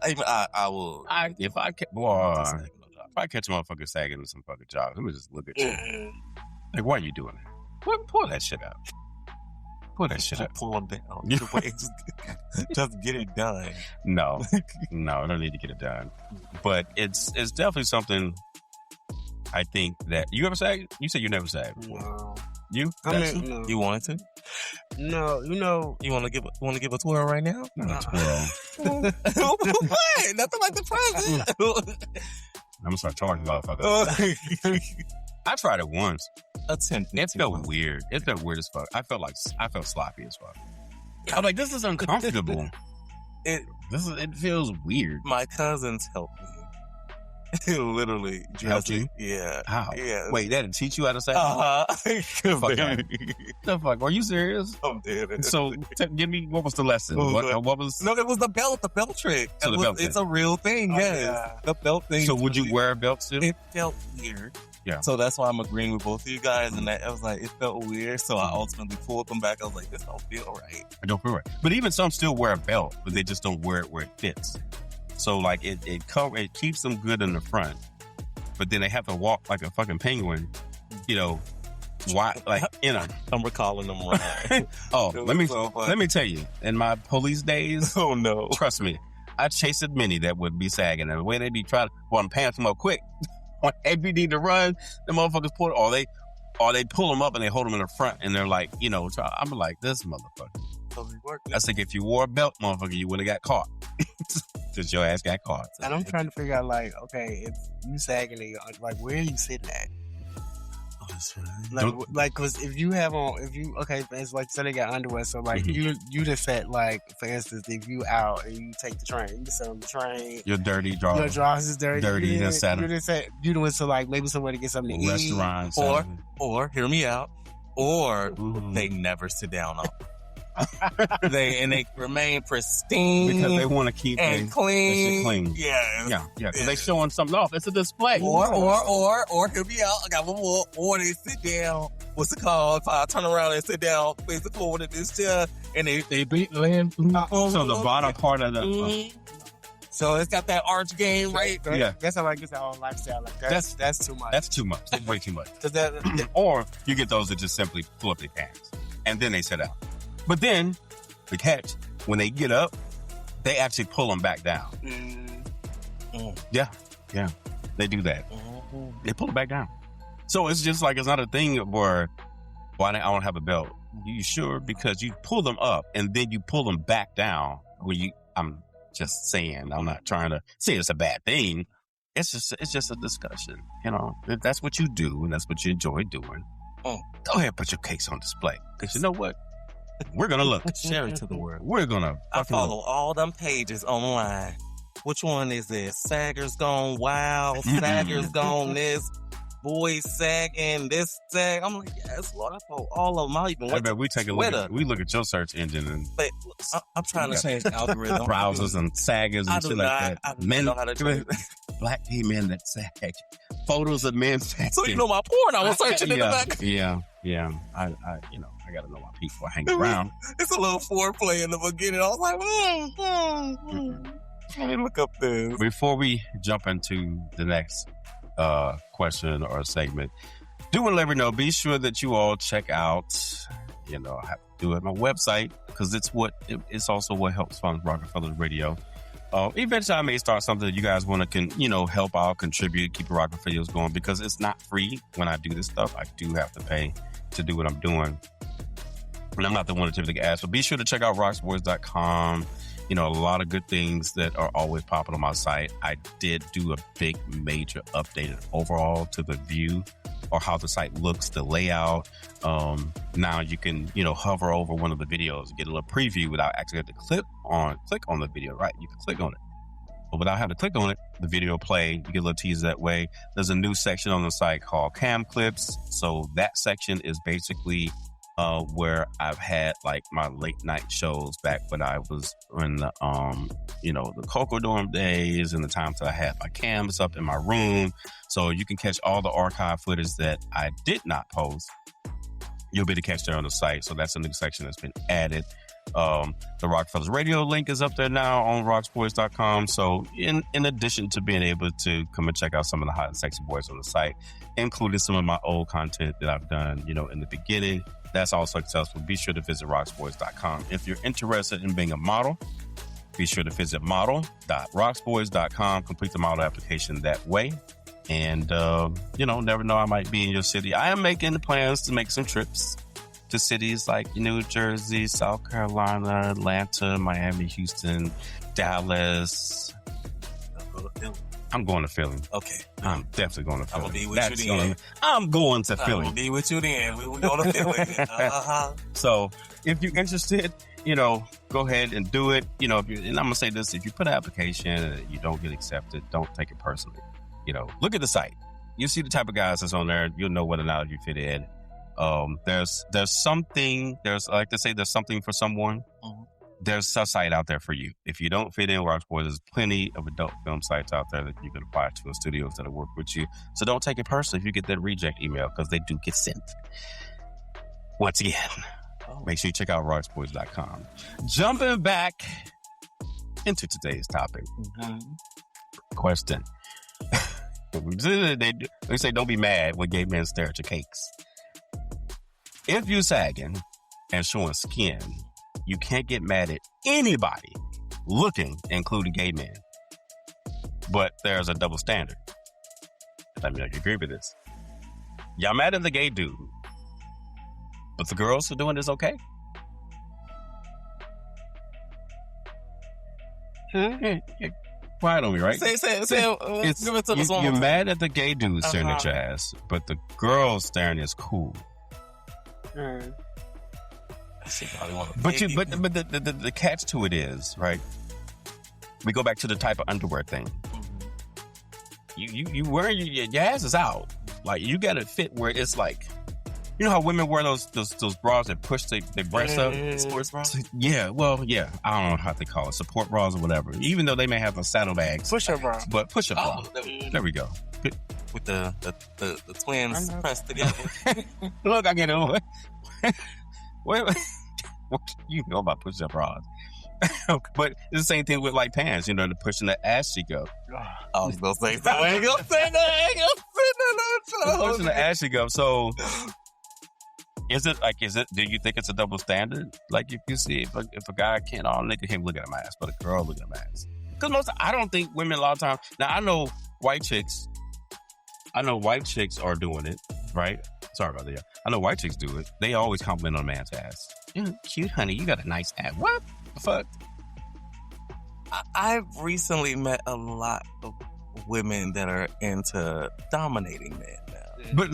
I will. If I catch a motherfucker sagging in some fucking joggers, let me just look at you. Like, why are you doing it? Pull that shit out. Pull that shit out. Pull them down. Just get it done. No, I don't need to get it done. But it's definitely something I think that you ever sagged? You said you never sagged. No. You? I mean, no. You wanted to? No, you know. You want to give a twirl right now? Not a twirl. What? Nothing like the present. I'm gonna start charging motherfuckers. I tried it once. It felt weird. It felt weird as fuck. I felt sloppy as fuck. I was like, this is uncomfortable. It feels weird. My cousins helped me. Literally. Helped you? Yeah. How? Yeah. Wait, they didn't teach you how to sag? The fuck? Are you serious? I'm dead. So, give me, what was the lesson? What was? No, it was the belt trick. So the belt it's a real thing, yes. Yeah. The belt thing. So would you wear a belt still? It felt weird. Yeah. So that's why I'm agreeing with both of you guys. And I was like, it felt weird. So I ultimately pulled them back. I was like, this don't feel right. I don't feel right. But even some still wear a belt, but they just don't wear it where it fits. So like it keeps them good in the front, but then they have to walk like a fucking penguin, you know. Why? Like, you know. I'm recalling them right. Oh, let me tell you. In my police days, oh no, trust me, I chased many that would be sagging, and the way they be trying to, well, I'm pants them up quick. When they need to run, the motherfuckers pull it, or they pull them up and they hold them in the front, and they're like, you know, I'm like, this motherfucker. I think if you wore a belt, motherfucker, you would have got caught. Since your ass got caught. And I'm trying to figure out, like, okay, if you sagging, like, where are you sitting at? Oh, that's right. Like, cause it's like, so they got underwear, so like, you just said, like, for instance, if you out and you take the train, you just sit on the train. Your dirty drawers. Your drawers is dirty. You just sat you just said, you went to, like, maybe somewhere to get something to eat. Restaurants. Or, hear me out, or they never sit down on they remain pristine because they want to keep and clean. Yeah. Because they showing something off. It's a display. Or hear me out. I got one more. Or they sit down. What's it called? If I turn around and sit down, face the floor with this chair, and they beat land. So the bottom part of the. So it's got that arch game, right? Yeah. That's how I get our own lifestyle. Like that's too much. That's too much. That's way too much. Or you get those that just simply pull up their pants and then they sit down. But then, the catch, when they get up, they actually pull them back down. Yeah. They do that. They pull it back down. So it's just like, it's not a thing where, why I don't have a belt. You sure? Because you pull them up and then you pull them back down. I'm just saying, I'm not trying to say it's a bad thing. It's just a discussion. You know, if that's what you do and that's what you enjoy doing, go ahead and put your cakes on display. Because you know what? We're going to look. Share it to the world. We're going to. I follow all them pages online. Which one is this? Saggers Gone Wild, Saggers Gone This, Boys Sagging, this sag. I'm like, yes, Lord, I follow all of them. I even went to we take a Twitter. look. We look at your search engine and. But I'm trying to change the algorithm. Browsers and saggers and shit like that. I don't know how to do it. Black gay men that sag. Photos of men sagging. So you know my porn I was searching in the back. Yeah. I got to know why people hang around. It's a little foreplay in the beginning. I was like, let me look up this. Before we jump into the next question or segment, do want to let me know, be sure that you all check out, I have to do it on my website because it's also what helps fund Rockefeller's Radio. Eventually I may start something that you guys want to help out, contribute, keep the Rockefellers going because it's not free when I do this stuff. I do have to pay to do what I'm doing. And I'm not the one to typically ask. So be sure to check out rocksboys.com. A lot of good things that are always popping on my site. I did do a big, major updated overall to the view or how the site looks, the layout. Now you can, hover over one of the videos, get a little preview without actually having to click on the video, right? You can click on it. But without having to click on it, the video will play. You get a little teaser that way. There's a new section on the site called Cam Clips. So that section is basically where I've had like my late night shows back when I was in the, the Coco Dorm days and the times that I had my cams up in my room. So you can catch all the archive footage that I did not post. You'll be able to catch there on the site. So that's a new section that's been added. The Rockefellers Radio link is up there now on rocksports.com. So in addition to being able to come and check out some of the hot and sexy boys on the site, including some of my old content that I've done, in the beginning, that's all successful. Be sure to visit rocksports.com. If you're interested in being a model, be sure to visit model.rocksports.com. Complete the model application that way. And, never know, I might be in your city. I am making plans to make some trips to cities like New Jersey, South Carolina, Atlanta, Miami, Houston, Dallas. I'm going to Philly. Okay. I'm definitely going to Philly. I'm going to be with you then. I'm going to Philly. I'm going to be with you then. We're going to Philly. So if you're interested, go ahead and do it. And I'm going to say this, if you put an application and you don't get accepted, don't take it personally. Look at the site. You see the type of guys that's on there. You'll know whether or not you fit in. There's something for someone. Mm-hmm. There's a site out there for you. If you don't fit in Rocks Boys, there's plenty of adult film sites out there that you can apply to, and studios that'll work with you. So don't take it personally if you get that reject email, because they do get sent. Once again, make sure you check out rocksboys.com. Jumping back into today's topic. Mm-hmm. Question. They say don't be mad when gay men stare at your cakes. If you sagging and showing skin, you can't get mad at anybody looking, including gay men. But there's a double standard. Let me know if you agree with this. Y'all mad at the gay dude, but the girls who are doing this okay? Quiet on me, right? Say give it to us one You're more. mad at the gay dude staring at your ass, but the girl staring is cool. But the catch to it is, right? We go back to the type of underwear thing. You wearing your ass is out. Like, you got to fit where it's like, how women wear those bras that push their breasts up? Sports bras? Yeah, well, yeah. I don't know how they call it. Support bras or whatever. Even though they may have the saddlebags. Push-up bra. But push-up bra. There we go. With the twins pressed together. Look, I get it. What you know about push-up bras? But it's the same thing with like pants, the pushing the ass cheek up. I was gonna say that. I ain't gonna say that. Pushing the ass cheek up. So is it? Do you think it's a double standard? Like, if you see if a guy can't, nigga can't look at my ass, but a girl look at my ass. Because I don't think women a lot of times. Now I know white chicks are doing it, right? Sorry about that. Yeah. I know white chicks do it. They always compliment on a man's ass. Cute, honey. You got a nice ass. What the fuck? I've recently met a lot of women that are into dominating men now. But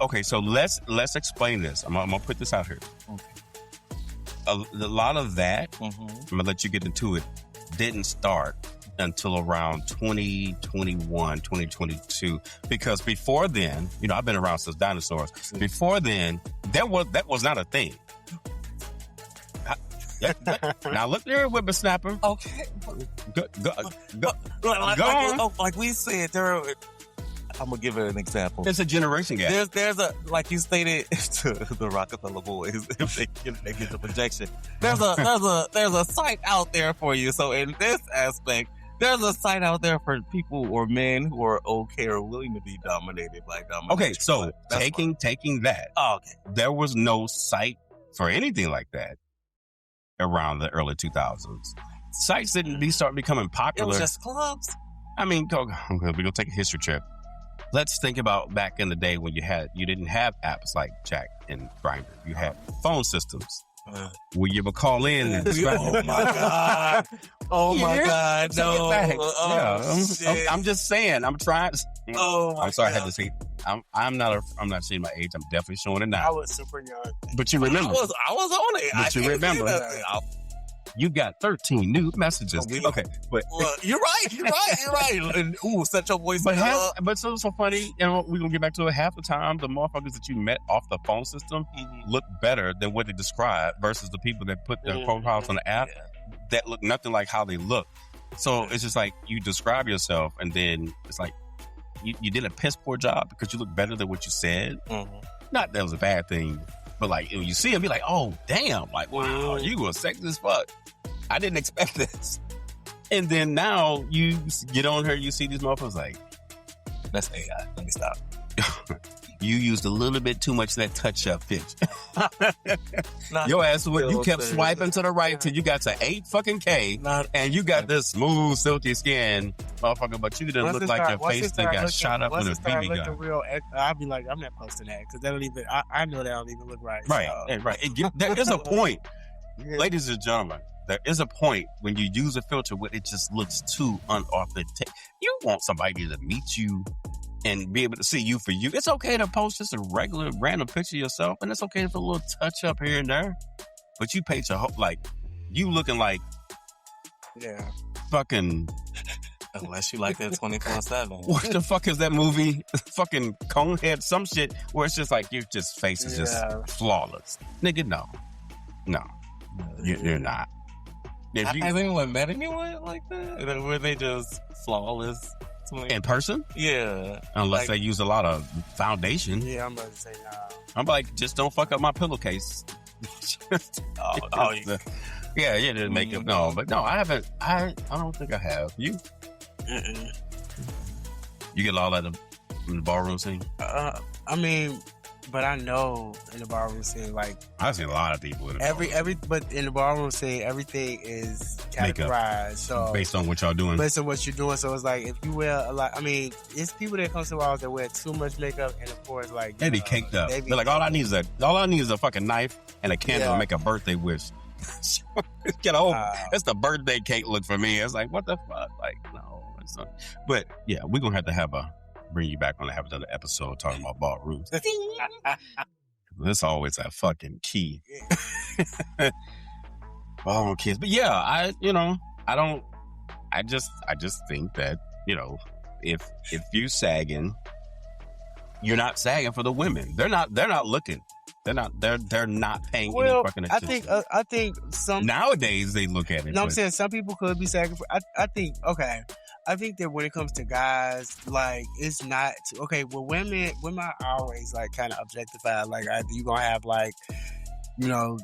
okay. So let's explain this. I'm gonna put this out here. Okay. A lot of that, I'm gonna let you get into it, didn't start until around 2021, 2022. Because before then, I've been around since dinosaurs. Before then, that was not a thing. Now look there, whippersnapper. Okay. Go on. Like we said, I'm gonna give it an example. It's a generation gap. There's a, like you stated to the Rockefeller boys, if they get the projection. There's a site out there for you. So in this aspect, there's a site out there for people or men who are okay or willing to be dominated by domination. Okay, so taking that. Oh, okay. There was no site for anything like that around the early 2000s. Sites didn't start becoming popular. It was just clubs. I mean, we're gonna take a history trip. Let's think about back in the day when you didn't have apps like Jack and Grindr. You had phone systems. Will you ever call in? And Oh my God! Oh my God! No! I'm just saying. I'm trying. Oh my I'm sorry. God. I had to say. I'm not showing my age. I'm definitely showing it now. I was super young. But you remember? I was on it. But you remember? You got 13 new messages. Okay, but you're right. And, set your voice up. But so funny, we're gonna get back to it. Half the time, the motherfuckers that you met off the phone system look better than what they describe versus the people that put their profiles on the app that look nothing like how they look. So it's just like you describe yourself, and then it's like you did a piss poor job because you look better than what you said. Not that was a bad thing. But like, when you see him, be like, oh, damn. Like, wow, you were sexy as fuck. I didn't expect this. And then now you get on here, you see these motherfuckers like, that's AI. Let me stop. you used a little bit too much of that touch-up pitch. Not Your ass, you kept filtered. swiping to the right till you got to 8 fucking K, and you got this smooth, silky skin, motherfucker, but you didn't look like your face that got shot up with a BB gun. Real, I'll be like, I'm not posting that because that don't even. I know that don't even look right. Right, so. right. There is a point, Yeah. ladies and gentlemen. There is a point when you use a filter where it just looks too unauthentic. You want somebody to meet you and be able to see you for you. It's okay to post just a regular random picture of yourself, and it's okay for a little touch up here and there. But you paint your whole, like, you looking like fucking. Unless you like that 24/7. What the fuck is that movie? Fucking Conehead, some shit where it's just like your just face is just flawless. Nigga, no. You're not. Has anyone met anyone like that? Were they just flawless? In person? Yeah. Unless they use a lot of foundation. Yeah, I'm about to say no. I'm like, just don't fuck up my pillowcase. Yeah, the makeup. No, but no, I haven't. I don't think I have. You? You get all that in the ballroom scene? I mean, but I know in the ballroom scene, like I've seen a lot of people in the ballroom. But in the ballroom scene, everything is categorized. So based on what y'all doing. Based on what you're doing. So it's like if you wear a lot, I mean, it's people that come to balls that wear too much makeup, and of course, like they be caked up. They're like, all I need is a fucking knife and a candle to make a birthday wish. Get a whole. It's the birthday cake look for me. It's like, what the fuck? Like, no, it's not. But yeah, we're gonna have to bring you back on to have another episode talking about ballrooms. That's always a fucking key. Ballroom kids. But yeah, I just think that, if you sagging, you're not sagging for the women. They're not looking. They're not paying any fucking attention. I think some nowadays they look at it. No, I'm saying some people could be sagging for. I think that when it comes to guys, like it's not okay. Well, women are always like kind of objectified. Like either you gonna have like, the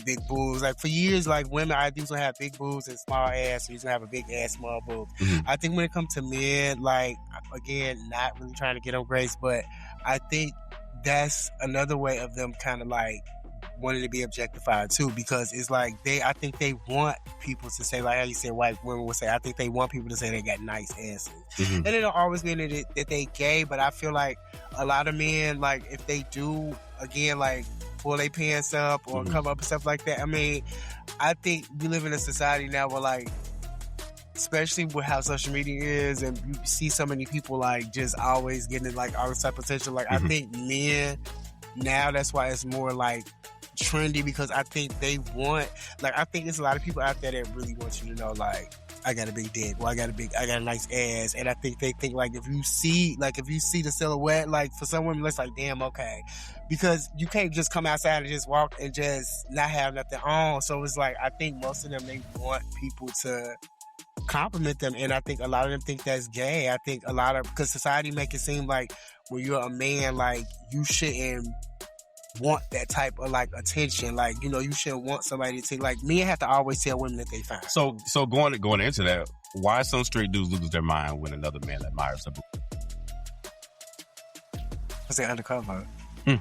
big boobs. Like for years, like women either gonna have big boobs and small ass, or you gonna have a big ass, small boobs. Mm-hmm. I think when it comes to men, like again, not really trying to get on Grace, but I think that's another way of them kind of like wanting to be objectified too, because it's like I think they want people to say, like how you said white women would say, I think they want people to say they got nice asses. Mm-hmm. And it don't always mean that they gay, but I feel like a lot of men, like if they do, again, like pull their pants up or come up and stuff like that, I mean, I think we live in a society now where like, especially with how social media is, and you see so many people like just always getting like all this type of attention. Like I think men now, that's why it's more like trendy, because I think they want, like I think there's a lot of people out there that really want you to know, like I got a big dick, or I got a nice ass, and I think they think like if you see the silhouette, like for some women it's like damn, okay, because you can't just come outside and just walk and just not have nothing on. So it's like I think most of them, they want people to compliment them, and I think a lot of them think that's gay. I think because society make it seem like when you're a man, like you shouldn't want that type of like attention, like you shouldn't want somebody to like. Men have to always tell women that they fine. So going into that, why some straight dudes lose their mind when another man admires them? Because they're undercover. Okay.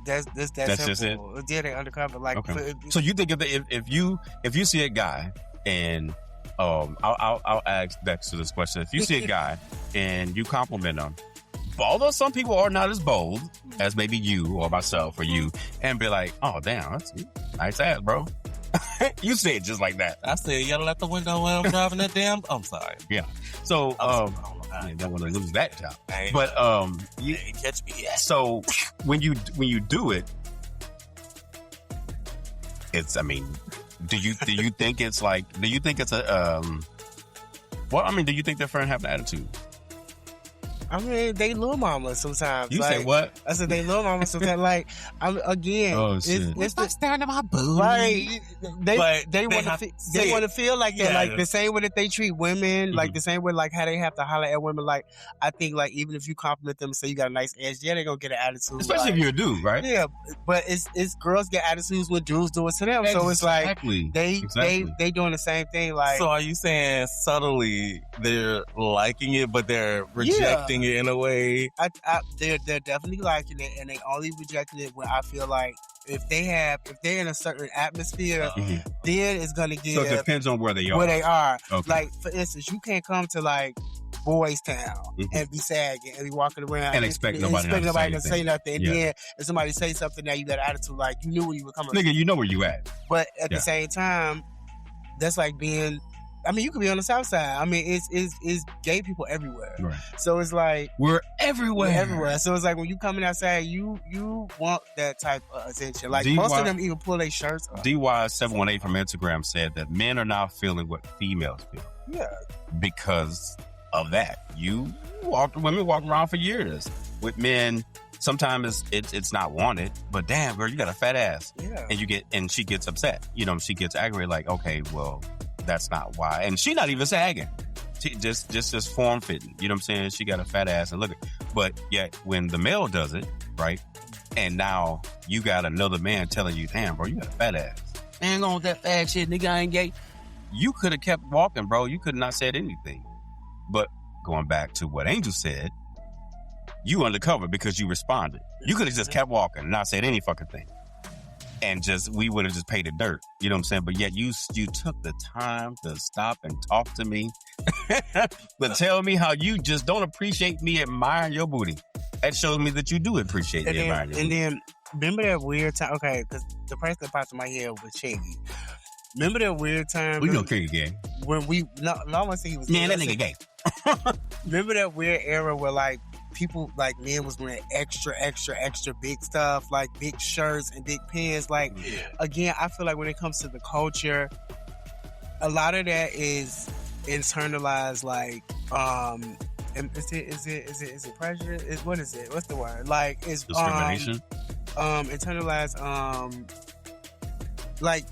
That's That's simple. just it? Yeah, they're undercover. Like, okay. So you think if you see a guy and I'll ask Bex to this question. If you see a guy and you compliment him, although some people are not as bold as maybe you or myself or you, and be like, oh damn, that's nice ass, bro. You say it just like that. I said yelling out the window when I'm driving that damn. I'm sorry. Yeah. So you don't want to lose that job. But you catch me. Yeah. So when you do it, it's, I mean, do you think it's like, do you think it's a do you think their friend have an attitude? I mean, they little mama sometimes. You like, say what? I said they little mama sometimes. Like, it's the staring at my booty. Right. They want to feel like that. Yeah. Like the same way that they treat women, like the same way like how they have to holler at women. Like I think like even if you compliment them and say you got a nice ass, yeah, they gonna get an attitude. Especially if you're a dude, right? Yeah, but it's girls get attitudes when dudes do it to them. So it's like they doing the same thing. Like, so are you saying subtly they're liking it, but they're rejecting liking it in a way. They're definitely liking it, and they only rejecting it when I feel like if they're in a certain atmosphere, then it's gonna give. So it depends on where they are. Okay. Like for instance, you can't come to like Boys Town and be sagging and be walking around and expect nobody to say nothing. And then if somebody say something, now you got an attitude like you knew where you were coming. Nigga, you know where you at. But at the same time, that's like being. I mean, you could be on the South Side. I mean, it's gay people everywhere. Right. So it's like we're everywhere. So it's like when you coming outside, you want that type of attention. Like most of them even pull their shirts up. DY718 from Instagram said that men are now feeling what females feel. Yeah. Because of that, women walk around for years with men. Sometimes it's not wanted, but damn, girl, you got a fat ass. Yeah. And she gets upset. You know, she gets aggravated. Like, okay, well. That's not why. And she not even sagging. She just form fitting. You know what I'm saying? She got a fat ass and look at. But yet when the male does it, right? And now you got another man telling you, damn, bro, you got a fat ass. Man, going with that fat shit, nigga, I ain't gay. You could have kept walking, bro. You could not said anything. But going back to what Angel said, you undercover because you responded. You could have just kept walking and not said any fucking thing. And we would have just paid the dirt. You know what I'm saying? But yet you took the time to stop and talk to me. But tell me how you just don't appreciate me admiring your booty. That shows me that you do appreciate me admiring your booty. And then, remember that weird time? Okay, because the person that popped in my head was Shaggy. Remember that weird time? We know King gay. When no, I want to say he was man, that nigga gay. Remember that weird era where like people like men was wearing extra big stuff, like big shirts and big pants. Like again, I feel like when it comes to the culture, a lot of that is internalized. Like, is it prejudice? What is it? What's the word? Like, it's discrimination. Internalized. Like.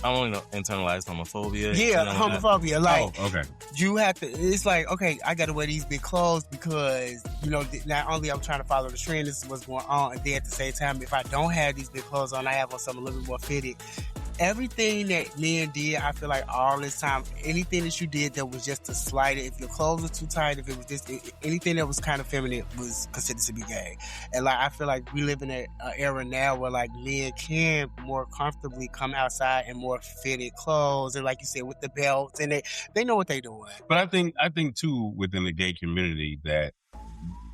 I only know internalized homophobia. Yeah, homophobia. Like, okay. You have to, it's like, okay, I got to wear these big clothes because, you know, not only I'm trying to follow the trend, this is what's going on. And then at the same time, if I don't have these big clothes on, I have on something a little bit more fitted. Everything that men did, I feel like all this time, anything that you did that was just to slight it, if your clothes were too tight, if it was just anything that was kind of feminine was considered to be gay. And like, I feel like we live in an era now where like men can more comfortably come outside in more fitted clothes. And like you said, with the belts, and they know what they're doing. But I think too, within the gay community that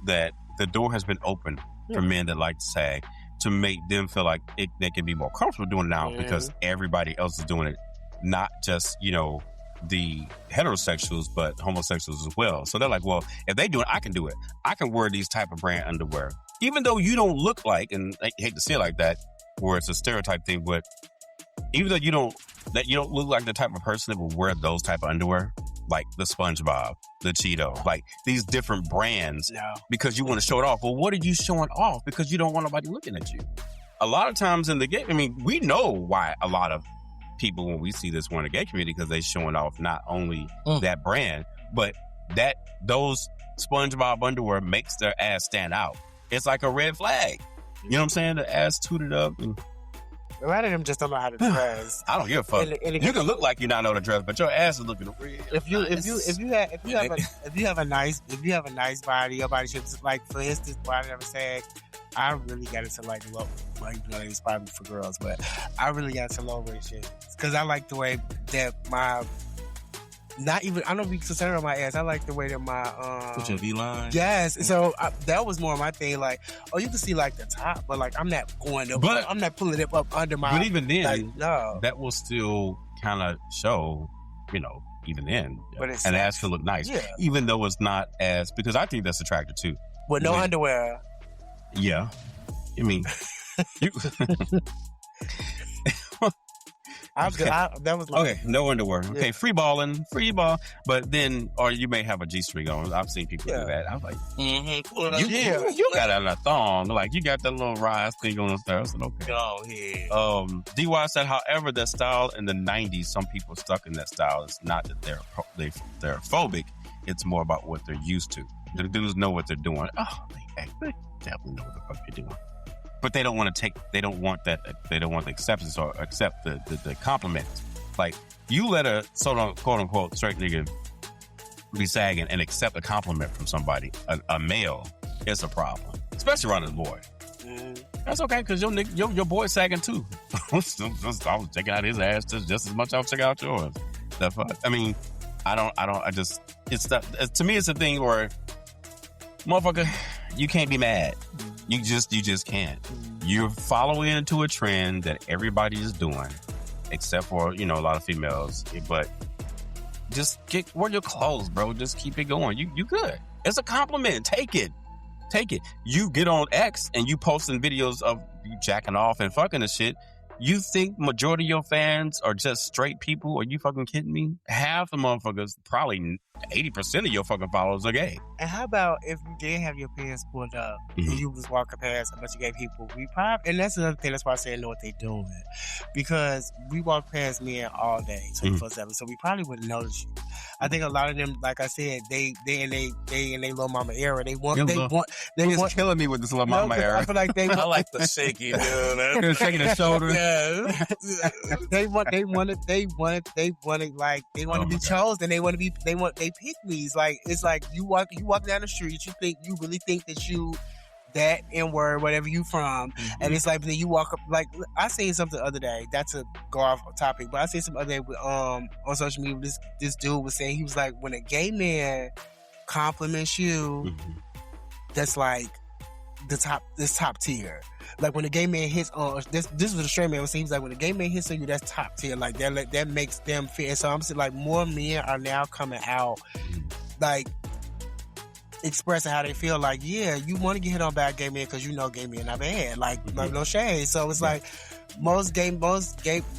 the door has been opened for men that like to sag, to make them feel like they can be more comfortable doing it now because everybody else is doing it, not just, you know, the heterosexuals, but homosexuals as well. So they're like, well, if they do it, I can do it. I can wear these type of brand underwear. Even though you don't look like, and I hate to say it like that, where it's a stereotype thing, but even though you don't look like the type of person that will wear those type of underwear, like the SpongeBob, the Cheeto, like these different brands, because you want to show it off. Well, what are you showing off? Because you don't want nobody looking at you. A lot of times in the gay, I mean, we know why a lot of people, when we see this one in the gay community, because they showing off not only that brand, but those SpongeBob underwear makes their ass stand out. It's like a red flag. You know what I'm saying? The ass tooted up. And a lot of them just don't know how to dress. I don't give a fuck. You can look like you not know how to dress, but your ass is looking real. If you have a nice body, your body should, like, for instance, body never said, I really got into like low, like, you know, it's probably for girls, but I really got into low waist shit because I like the way that my. Not even, I don't be concerned on my ass. I like the way that my put your V-line. Yes, so that was more my thing. Like, oh, you can see like the top, but like I'm not going up. But I'm not pulling it up under my. But even then, like, no, that will still kind of show, you know, even then, but an ass can look nice, even though it's not as, because I think that's attractive too. With no underwear. Yeah, I mean, you. That was my okay. No underwear. Okay, yeah. Free ball, but then, or you may have a G-string on. I've seen people do that. I'm like, you got a thong, like you got that little rise thing on the stairs. Okay. Oh yeah. DY said, however, that style in the '90s, some people stuck in that style. It's not that they're phobic. It's more about what they're used to. The dudes know what they're doing. Oh, they definitely know what the fuck they're doing. But they don't want the acceptance or accept the compliments. Like, you let a quote unquote straight nigga be sagging and accept a compliment from somebody, a male, it's a problem, especially around his boy. That's okay, because your boy's sagging too. I was checking out his ass just as much as I was checking out yours. I mean, to me, it's a thing where, motherfucker, you can't be mad. You just can't. You're following into a trend that everybody is doing, except for, a lot of females. But just wear your clothes, bro. Just keep it going. You good. It's a compliment. Take it. You get on X and you posting videos of you jacking off and fucking and shit. You think majority of your fans are just straight people? Are you fucking kidding me? Half the motherfuckers, probably 80% of your fucking followers are gay. And how about if you did have your pants pulled up and you was walking past a bunch of gay people? And that's another thing. That's why I say I know what they doing, because we walk past men all day, 24/7. So we probably wouldn't notice you. I think a lot of them, like I said, they in their little mama era. They want killing me with this little mama era. I feel like they I like the shaky dude. Shaking his shoulders. Yeah. they want to be chosen. They pick me. Like, it's like you walk down the street, you really think that you that N-word, whatever you from, and it's like, then you walk up, like, I seen something the other day, that's a go off topic, but I seen some other day on social media, this dude was saying, he was like, when a gay man compliments you, that's like this top tier. Like, when a gay man hits on this was a straight man was saying, he was like, when a gay man hits on you, that's top tier. Like, that makes them feel. So I'm saying, like, more men are now coming out, like, expressing how they feel. Like, yeah, you want to get hit on by a gay man because you know gay men are bad. Like, no shade. So it's like most gay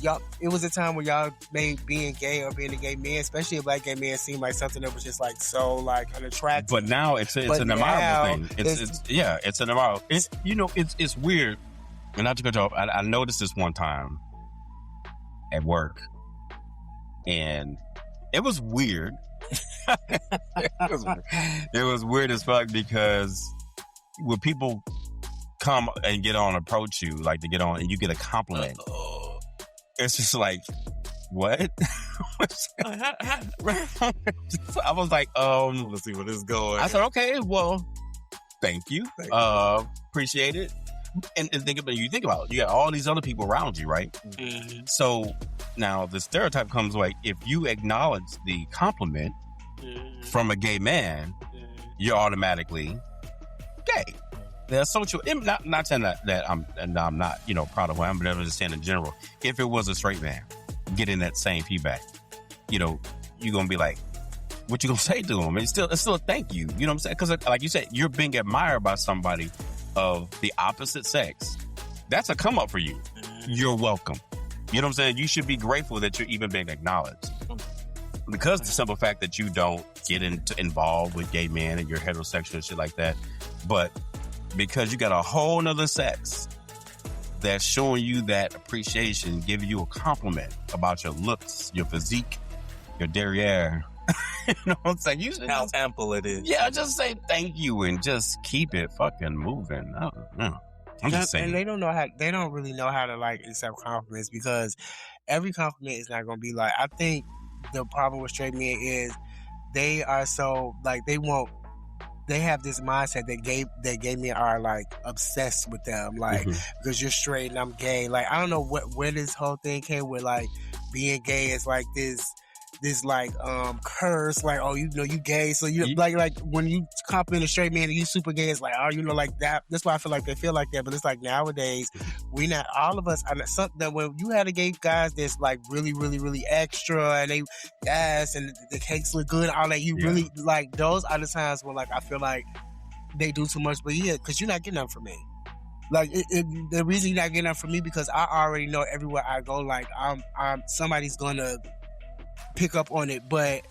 y'all. It was a time where y'all made being gay or being a gay man, especially a black gay man, seemed like something that was just like so like unattractive. But now it's an admirable thing. It's an admirable. It's weird. And not to cut you off, I noticed this one time at work, and it was weird. It was weird as fuck, because when people come and approach you, like, to get on and you get a compliment, it's just like, what? I was like, let's see where this is going. I said, okay, well, thank you. Appreciate it. And think about it, you got all these other people around you, right? So now the stereotype comes, like, if you acknowledge the compliment from a gay man, you're automatically gay. There's social, not saying that I'm not, proud of who I am, but I'm just saying in general, if it was a straight man getting that same feedback, you're going to be like, what you going to say to him? It's still a thank you. You know what I'm saying? Because, like you said, you're being admired by somebody of the opposite sex. That's a come up for you. You're welcome. You know what I'm saying? You should be grateful that you're even being acknowledged. Because the simple fact that you don't get involved with gay men and you're heterosexual and shit like that, but because you got a whole nother sex that's showing you that appreciation, giving you a compliment about your looks, your physique, your derriere. You know what I'm saying? You should how ample it is. Yeah, just say thank you and just keep it fucking moving. I don't know. I'm just saying. And they don't really know how to, like, accept compliments, because every compliment is not going to be like, I think the problem with straight men is they are so, like, they have this mindset that gay men are, like, obsessed with them, like, because you're straight and I'm gay. Like, I don't know where this whole thing came with, like, being gay is like this like curse, like, oh, you gay, so you like when you compliment a straight man and you super gay, it's like, oh, like that. That's why I feel like they feel like that. But it's like, nowadays, we not all of us are something that when you had a gay guys that's like really, really, really extra, and they and the cakes look good, all that, really like, those are the times when, like, I feel like they do too much. But yeah, because you're not getting nothing from me. Like, the reason you're not getting nothing from me, because I already know everywhere I go, like, I'm somebody's gonna pick up on it, but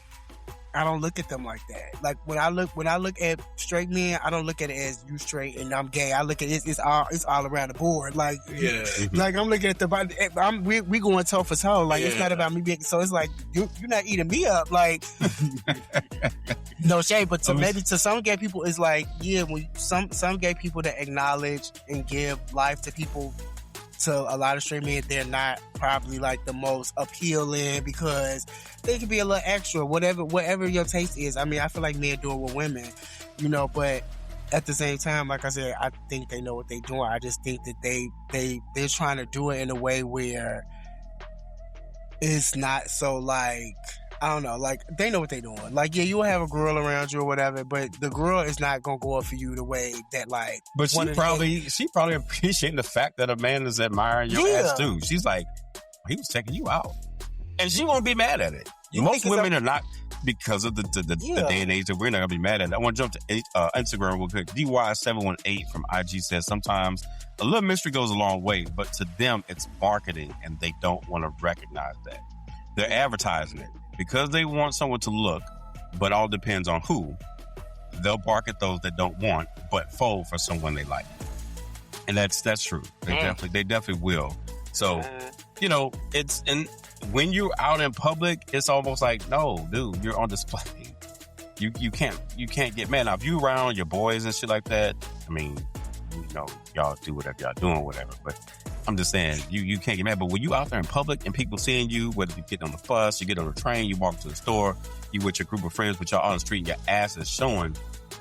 I don't look at them like that. Like, when I look at straight men, I don't look at it as you straight and I'm gay. I look at it, it's all around the board. Like, like, I'm looking at we going toe for toe. Like, it's not about me being, so it's like, you're not eating me up. Like, no shade, but maybe to some gay people, it's like, when some gay people that acknowledge and give life to people to a lot of straight men, they're not probably like the most appealing because they can be a little extra, whatever your taste is. I mean, I feel like men do it with women, you know, but at the same time, like I said, I think they know what they're doing. I just think that they're trying to do it in a way where it's not so like, I don't know, like they know what they're doing. Like, yeah, you'll have a girl around you or whatever, but the girl is not gonna go up for you the way that like. But she probably appreciating the fact that a man is admiring your ass too. She's like, he was checking you out, and she won't be mad at it. Most women are not, because of the day and age that we're not gonna be mad at it. I want to jump to Instagram real quick. DY718 from IG says sometimes a little mystery goes a long way, but to them it's marketing, and they don't want to recognize that. They're advertising it because they want someone to look, but all depends on who. They'll bark at those that don't want, but fold for someone they like, and that's true. They definitely will. So, you know, when you're out in public, it's almost like, no, dude, you're on display. You can't get mad. Now, if you around your boys and shit like that, I mean, you know, y'all do whatever y'all doing, whatever. But I'm just saying, you can't get mad. But when you out there in public and people seeing you, whether you get on the bus, you get on the train, you walk to the store, you with your group of friends, but y'all on the street, your ass is showing,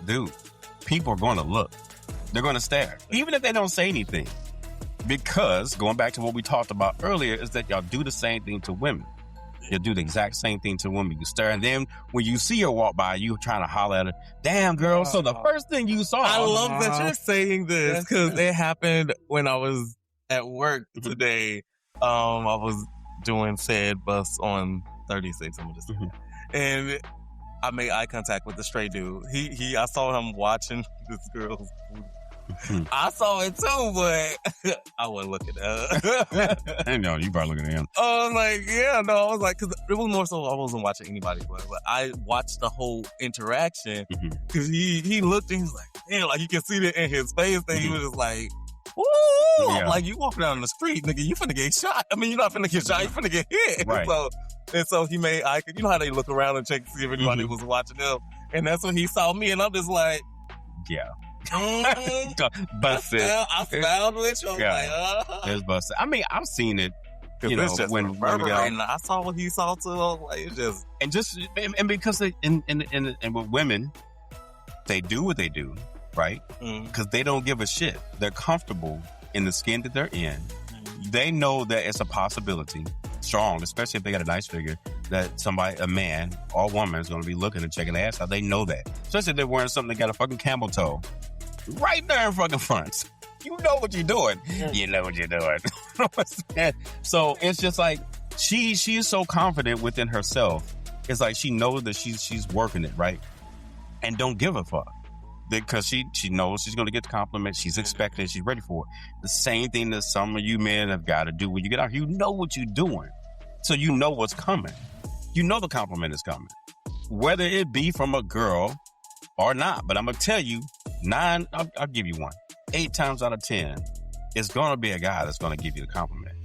dude, people are going to look. They're going to stare, even if they don't say anything. Because, going back to what we talked about earlier, is that y'all do the same thing to women. You do the exact same thing to women. You stare, and then when you see her walk by, you trying to holler at her, damn, girl, so the first thing you saw. I love that you're saying this, because it happened when I was at work today. I was doing said bus on 36, I'm just saying. And I made eye contact with the stray dude. I saw him watching this girl's I saw it too, but I wasn't looking at her. I know, you probably looking at him. I was like, yeah, no, I was like, because it was more so I wasn't watching anybody, but I watched the whole interaction, because he looked and he was like, damn, like you can see that in his face, and he was just like, woo! Yeah. I'm like, you walking down the street, nigga, you finna get shot. I mean, you're not finna get shot, you finna get hit. Right. So he made eye, you know how they look around and check to see if anybody was watching them, and that's when he saw me, and I'm just like, yeah. Busted. I found with you. Yeah. It's busted. I mean, I've seen it. You know, when I saw what he saw too. Like, it just and because and with women, they do what they do, right? Because they don't give a shit. They're comfortable in the skin that they're in. They know that it's a possibility, strong, especially if they got a nice figure, that somebody, a man or woman, is going to be looking and checking the ass out. They know that, especially if they're wearing something that got a fucking camel toe right there in fucking front. You know what you're doing. You know what you're doing. So it's just like she is so confident within herself. It's like she knows that she's working it, right? And don't give a fuck. Because she knows she's going to get the compliment. She's expecting it. She's ready for it. The same thing that some of you men have got to do when you get out. You know what you're doing. So you know what's coming. You know the compliment is coming. Whether it be from a girl or not. But I'm going to tell you, I'll give you one. 8 times out of 10, it's going to be a guy that's going to give you the compliment.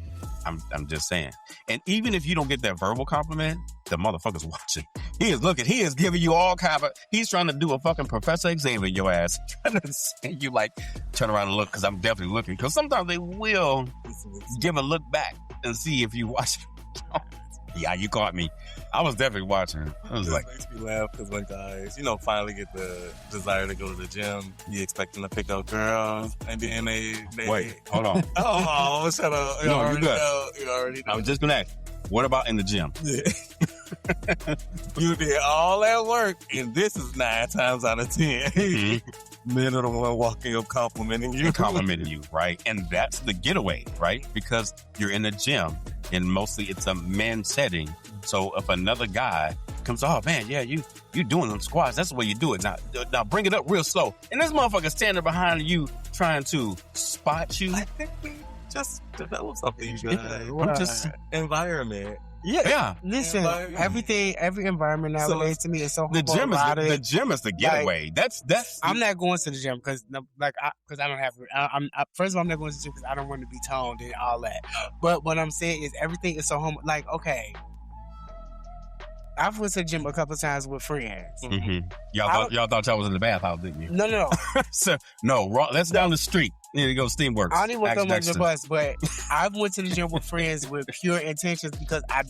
I'm just saying. And even if you don't get that verbal compliment, the motherfucker's watching. He is looking. He is giving you all kind of... He's trying to do a fucking Professor Xavier in your ass. Trying to say you like, turn around and look, because I'm definitely looking. Because sometimes they will give a look back and see if you watch. Yeah, you caught me. I was definitely watching. I was like... It makes me laugh because when guys, finally get the desire to go to the gym, you expect them to pick up girls, and then they... Wait, hold on. Oh, shut up. No, you good. You already know. I was just going to ask, what about in the gym? Yeah. You did all that work, and this is 9 times out of 10. Men are the one walking up complimenting you. Complimenting you, right? And that's the getaway, right? Because you're in the gym, and mostly it's a men's setting. So if another guy comes, oh man, yeah, you doing them squats. That's the way you do it. Now bring it up real slow. And this motherfucker standing behind you trying to spot you. I think we just developed something, you guys. Environment. Yeah. Listen, every environment nowadays to me is so the gym is the getaway. Like, that's. I'm not going to the gym because I don't have. First of all, I'm not going to the gym because I don't want to be toned and all that. But what I'm saying is everything is so like, okay. I've went to the gym a couple of times with friends. Y'all thought y'all was in the bathhouse, didn't you? No. So, no, that's down the street. Need to go Steamworks. I don't even want to Ask come under the Dexter. bus, but I went to the gym with friends with pure intentions because I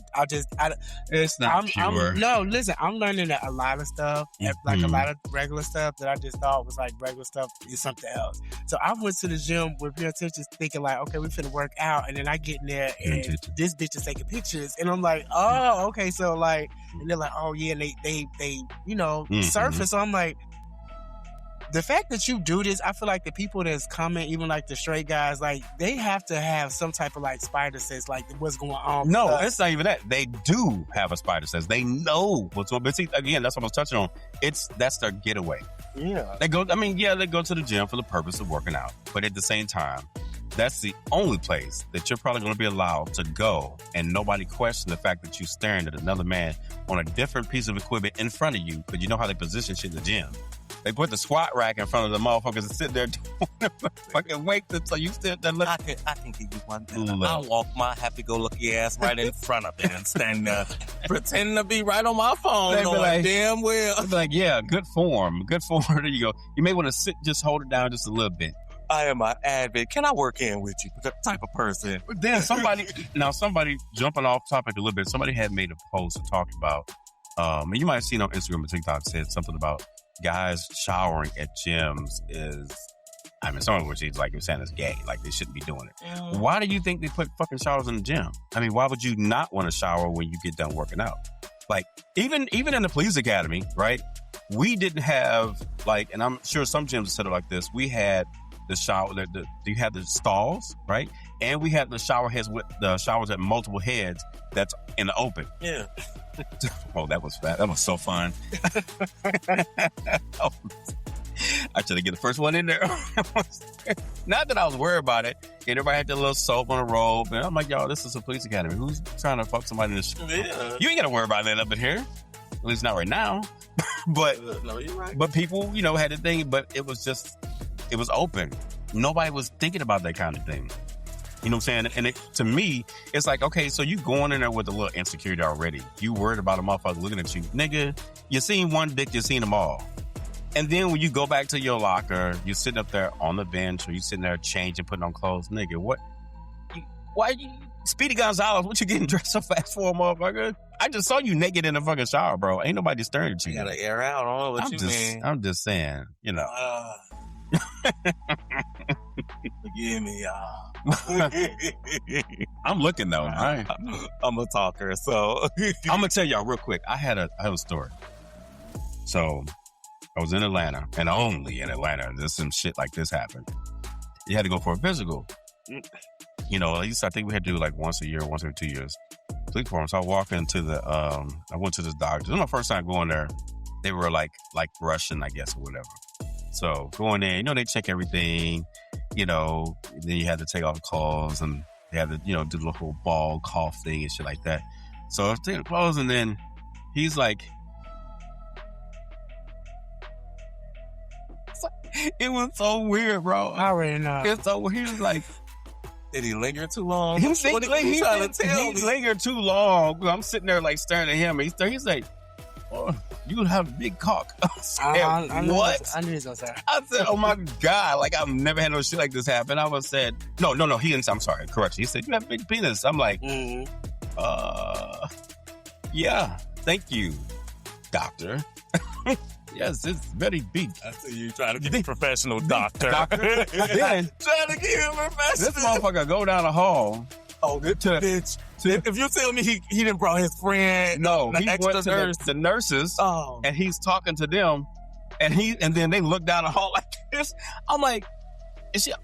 It's not pure. No, listen, I'm learning that a lot of stuff, like a lot of regular stuff that I just thought was like regular stuff is something else. So I went to the gym with pure intentions thinking like, okay, we finna work out. And then I get in there and this bitch is taking pictures. And I'm like, oh, okay. So like, and they're like, oh yeah, and they surface. So I'm like, the fact that you do this, I feel like the people that's coming, even like the straight guys, like they have to have some type of like spider sense, like what's going on. No, it's not even that. They do have a spider sense. They know what's going on. But see, again, that's what I was touching on. That's their getaway. Yeah. They go to the gym for the purpose of working out. But at the same time, that's the only place that you're probably going to be allowed to go and nobody question the fact that you're staring at another man on a different piece of equipment in front of you, because you know how they position shit in the gym. They put the squat rack in front of the motherfuckers and sit there doing fucking weights until you sit there looking. I can give you one thing. I'll walk my happy-go-lucky ass right in front of it and stand there pretending to be right on my phone. They'd be like, damn well. I'd be like, yeah, good form. Good form. There you go. You may want to sit, just hold it down just a little bit. I am an advocate. Can I work in with you? The type of person. But then somebody jumping off topic a little bit, somebody had made a post and talked about, and you might have seen on Instagram and TikTok, said something about guys showering at gyms some of which is like you're saying is gay, like they shouldn't be doing it. Why do you think they put fucking showers in the gym? I mean, why would you not want to shower when you get done working out? Like even in the police academy, right? We didn't have like, and I'm sure some gyms set it like this. We had the shower, you had the stalls, right? And we had the shower heads with the showers at multiple heads that's in the open. Yeah. Oh, that was fun. That was so fun. I should have get the first one in there. Not that I was worried about it. Everybody had their little soap on a robe. And I'm like, y'all, this is a police academy. Who's trying to fuck somebody in the street? Yeah. You ain't got to worry about that up in here. At least not right now. But no, you're right. But people, had the thing, but it was open. Nobody was thinking about that kind of thing. You know what I'm saying? And to me, it's like, okay, so you going in there with a little insecurity already. You worried about a motherfucker looking at you. Nigga, you seen one dick, you seen them all. And then when you go back to your locker, you're sitting up there on the bench or you sitting there changing, putting on clothes. Nigga, why you, Speedy Gonzalez, what you getting dressed so fast for, motherfucker? I just saw you naked in the fucking shower, bro. Ain't nobody staring at you. You gotta air out all what you mean. I'm just saying, Forgive me, y'all. I'm looking though. I'm a talker, so I'm gonna tell y'all real quick. I have a story. So I was in Atlanta, and only in Atlanta, there's some shit like this happened. You had to go for a physical. At least I think we had to do like once a year, once every 2 years. Police form. So I walked into I went to this doctor. This was my first time going there. They were like Russian, I guess, or whatever. So going in, they check everything, then you had to take off clothes and they had to, do the whole ball cough thing and shit like that. So I was taking clothes and then he's like, it was so weird, bro. I already know. It's so he was like, did he linger too long? He lingered too long. I'm sitting there like staring at him. And he's like, oh, you have a big cock. I said, what? I knew he was gonna say. I said, oh my God. Like, I've never had no shit like this happen. I was said, no. He didn't. I'm sorry. Correction. He said, you have a big penis. I'm like, yeah. Thank you, doctor. Yes, it's very big. I see you trying to get a professional doctor. Then, trying to get him a professional. This motherfucker go down the hall. Oh, this bitch. If you tell me he didn't brought his friend, no, he extra went to nurse. the nurses, and he's talking to them, and then they look down the hall like this. I'm like, is she?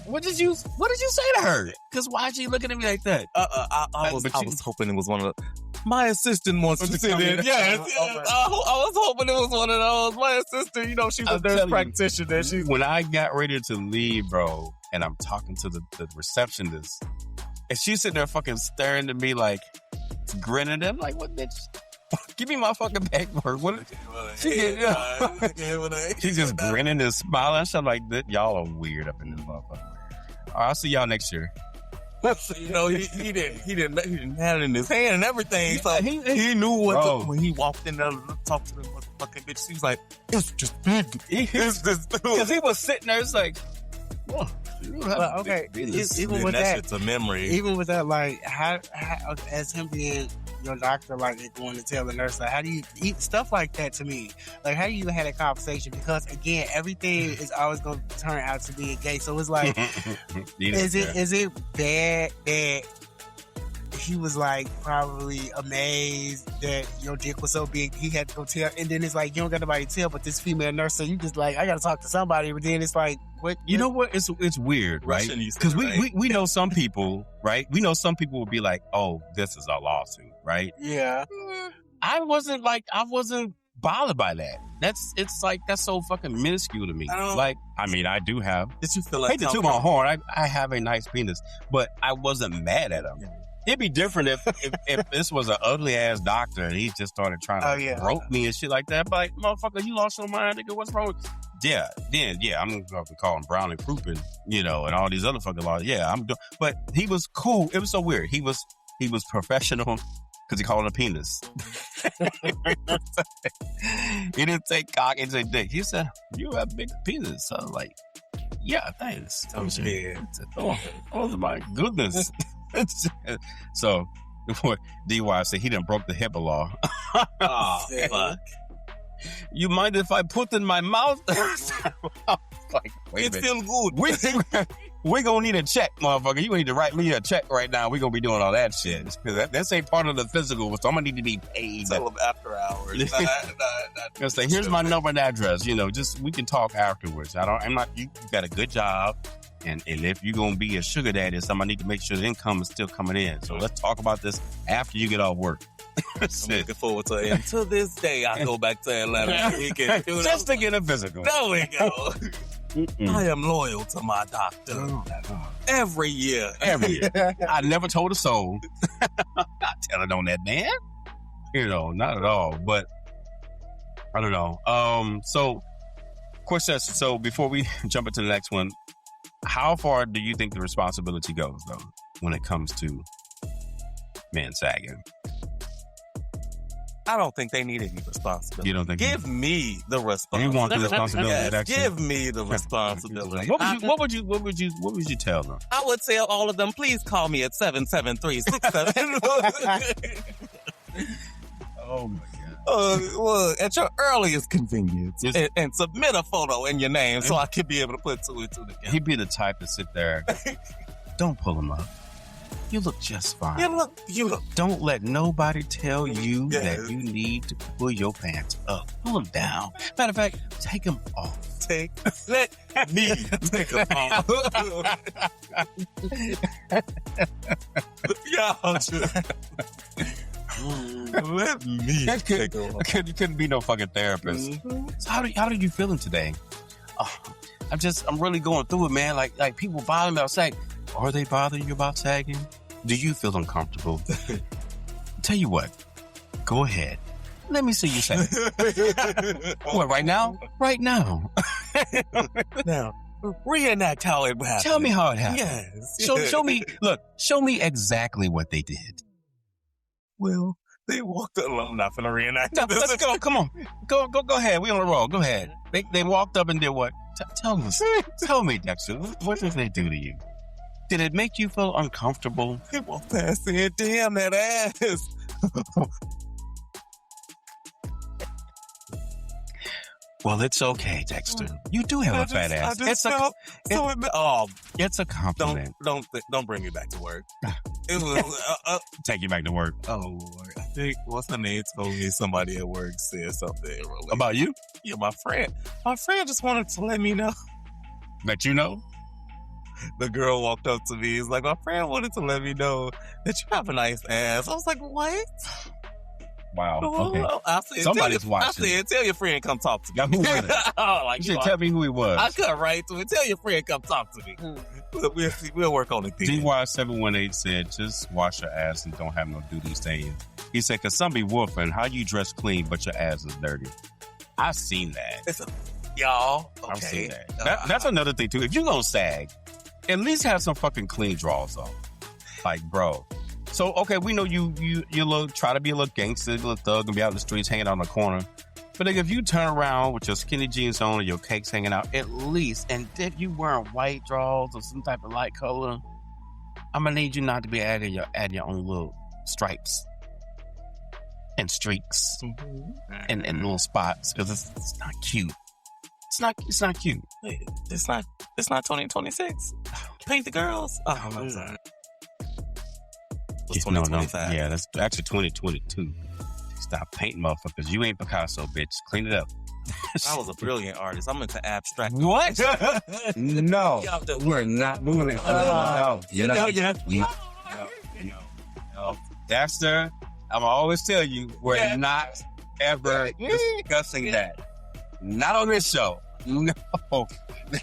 What did you say to her? Because why is she looking at me like that? I was hoping it was one of the. My assistant wants to sit in. Yes. I was hoping it was one of those. My assistant, she's a nurse practitioner. When I got ready to leave, bro, and I'm talking to the receptionist, and she's sitting there fucking staring at me like, grinning. I'm like, what bitch? Give me my fucking bag for her. What? She's just grinning and smiling. I'm like, y'all are weird up in this motherfucker. All right, I'll see y'all next year. So, he didn't have it in his hand and everything. So he knew what to, when he walked in there to talk to the motherfucking bitch. He was like, it's just big. Because he was sitting there, it's like, whoa. But okay, even with that, it's a memory. Even with that, like, how as him being your doctor, like, going to tell the nurse, like, how do you eat stuff like that to me? Like, how do you have that conversation? Because again, everything is always going to turn out to be gay. So it's like, is it bad that he was like probably amazed that your dick was so big he had to go tell, and then it's like you don't got nobody to tell but this female nurse, so you just like, I gotta talk to somebody, but then it's like, what? You know what? It's weird, right? Because we know some people, right? We know some people will be like, oh, this is a lawsuit, right? Yeah. I wasn't bothered by that. That's so fucking minuscule to me. I do have. Did you feel like? Hate to toot my horn. I have a nice penis, but I wasn't mad at him. It'd be different if this was an ugly ass doctor and he just started trying to rope me and shit like that. But like, motherfucker, you lost your mind, nigga. What's wrong with? I'm going to call him Brown and Crouppen, and all these other fucking laws. Yeah, I'm doing. But he was cool. It was so weird. He was professional because he called it a penis. He didn't say cock and say dick. He said, "You have a big penis." So I was like, "Yeah, thanks." Oh my goodness. So, DY said he done broke the HIPAA law. Oh, fuck. You mind if I put in my mouth? Like, wait a minute. Still good. We're going to need a check, motherfucker. You need to write me a check right now. We're going to be doing all that shit. That ain't part of the physical, so I'm going to need to be paid. Tell them after hours. Gonna say, here's my number and address. Just we can talk afterwards. You got a good job. And if you're going to be a sugar daddy, somebody need to make sure the income is still coming in. So let's talk about this after you get off work. I'm looking forward to it. Until this day, I go back to Atlanta. Just to get a physical. There we go. I am loyal to my doctor. Every year. I never told a soul. Not telling on that man. Not at all. But I don't know. So, question. So before we jump into the next one, how far do you think the responsibility goes, though, when it comes to men sagging? I don't think they need any responsibility. You don't think? Give me the responsibility. You want the responsibility? Yes, give me the responsibility. What would you tell them? I would tell all of them, please call me at 773-67. Oh my God. Well, at your earliest convenience, and submit a photo in your name so I can be able to put two and two together. He'd be the type to sit there. Don't pull him up. You look just fine. You look beautiful. Don't let nobody tell you that you need to pull your pants up. Pull them down. Matter of fact, take them off. Let me take them off. Y'all let me take them off. You couldn't be no fucking therapist. Mm-hmm. So how did you feeling today? I'm really going through it, man. Like people bother me about sagging. Are they bothering you about sagging? Do you feel uncomfortable? Tell you what, go ahead. Let me see you sag. What, right now? Right now. Now, reenact how it happened. Tell me how it happened. Yes. Show me. Look, show me exactly what they did. Well, they walked up. I'm not gonna reenact. No, let's go. Come on. Go ahead. We on the roll. Go ahead. They walked up and did what? Tell me, Dexter. What did they do to you? Did it make you feel uncomfortable? They walked past and damn that ass. Well, it's okay, Dexter. You do have a fat ass. It's a compliment. Don't bring me back to work. It was take you back to work. Oh Lord, I think what's her name told me somebody at work said something really. About you? Yeah, my friend. My friend just wanted to let me know. Let you know? The girl walked up to me. He's like, my friend wanted to let me know that you have a nice ass. I was like, what? Wow. Okay. I said, somebody's watching. I said, tell your friend come talk to me. Now, who was it? Like, you should tell me who he was. I cut right to it. Tell your friend come talk to me. We'll work on it then. DY718 said, just wash your ass and don't have no duty staying. He said, because some be woofing, how you dress clean but your ass is dirty? I've seen that. Y'all. Okay. I've seen that. That's another thing, too. If you're going to sag, at least have some fucking clean drawers on. Like, bro. So, okay, we know you try to be a little gangster, a little thug, and be out in the streets hanging out in the corner. But like, if you turn around with your skinny jeans on or your cakes hanging out, at least, and if you wearing white drawers or some type of light color, I'm gonna need you not to be adding your own little stripes and streaks and little spots, because it's not cute. It's not cute. Wait, it's not 2026. Paint the girls. Oh, I'm sorry. It's 2025. Yeah, that's actually 2022. Stop painting, motherfuckers. You ain't Picasso, bitch. Clean it up. I was a brilliant artist. I'm into abstract. What? No, we're not moving it. No. Dexter, I'm always tell you, we're not ever discussing that. Not on this show. No.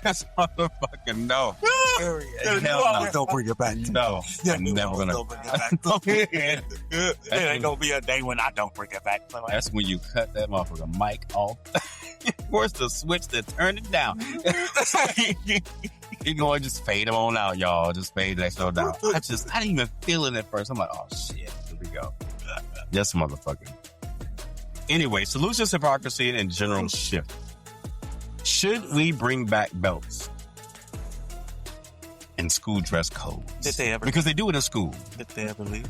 That's motherfucking no. Hell no. Don't bring it back. No. I'm never gonna. Don't bring it back. There ain't gonna be a day when I don't bring it back. That's when you cut that motherfucker mic off. Where's the switch that turned it down? You going to just fade them on out, y'all. Just fade that show down. I didn't even feel it at first. I'm like, oh shit, here we go. Yes, motherfucker. Anyway, solutions, hypocrisy, and general shift. Should we bring back belts and school dress codes? Did they ever? Because they do it in school. Did they ever leave?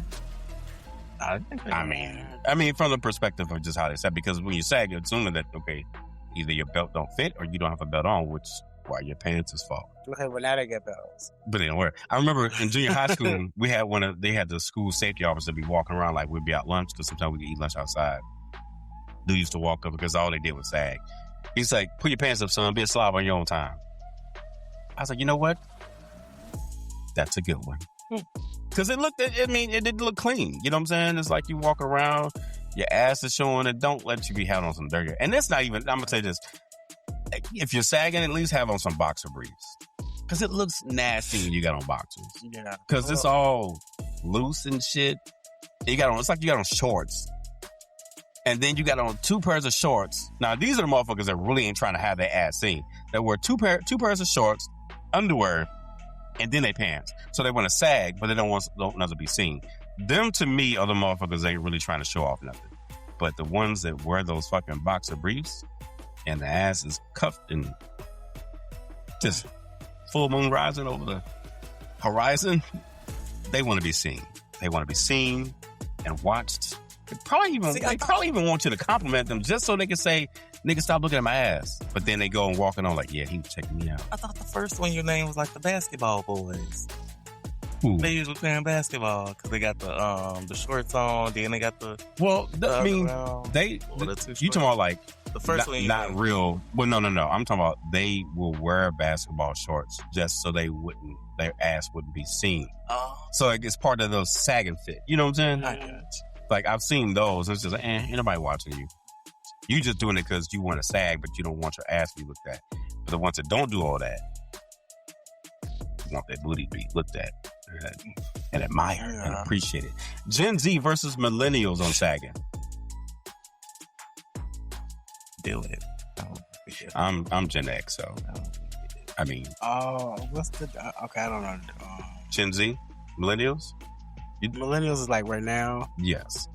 I think. I mean, from the perspective of just how they said, because when you sag, you're assuming that, okay, either your belt don't fit or you don't have a belt on, which why your pants is fall. Okay, well now they get belts. But they don't wear. I remember in junior high school, they had the school safety officer be walking around like we'd be out lunch, because sometimes we could eat lunch outside. Dude used to walk up because all they did was sag. He's like, put your pants up, son. Be a slob on your own time. I was like, you know what? That's a good one. Because it didn't look clean. You know what I'm saying? It's like you walk around, your ass is showing, and don't let you be held on some dirty. And that's not even, I'm going to say this. If you're sagging, at least have on some boxer briefs. Because it looks nasty when you got on boxers. Yeah. Because it's all loose and shit. It's like you got on shorts. And then you got on 2 pairs of shorts. Now, these are the motherfuckers that really ain't trying to have their ass seen. They wear 2 pairs of shorts, underwear, and then they pants. So they want to sag, but they don't want to be seen. Them, to me, are the motherfuckers that ain't really trying to show off nothing. But the ones that wear those fucking boxer briefs and the ass is cuffed and just full moon rising over the horizon, they want to be seen. They want to be seen and watched. They probably even want you to compliment them just so they can say, nigga, stop looking at my ass. But then they go and walking on like, yeah, he was checking me out. I thought the first one your name was like the basketball boys. Ooh. They usually playing basketball because they got the shorts on. Then they got the you talking about like the first one? Not real. Well, no. I'm talking about they will wear basketball shorts just so their ass wouldn't be seen. Oh, so it's part of those sagging fit. You know what I'm saying? I got you. Like, I've seen those. It's just like, ain't nobody watching you. You just doing it because you want to sag, but you don't want your ass to be looked at. But the ones that don't do all that, you want that booty be looked at and admire and appreciate it. Gen Z versus millennials on sagging. Deal with it. I'm Gen X, so I mean. Oh, what's the? Okay, I don't know. Gen Z, millennials. Millennials is like right now. Yes.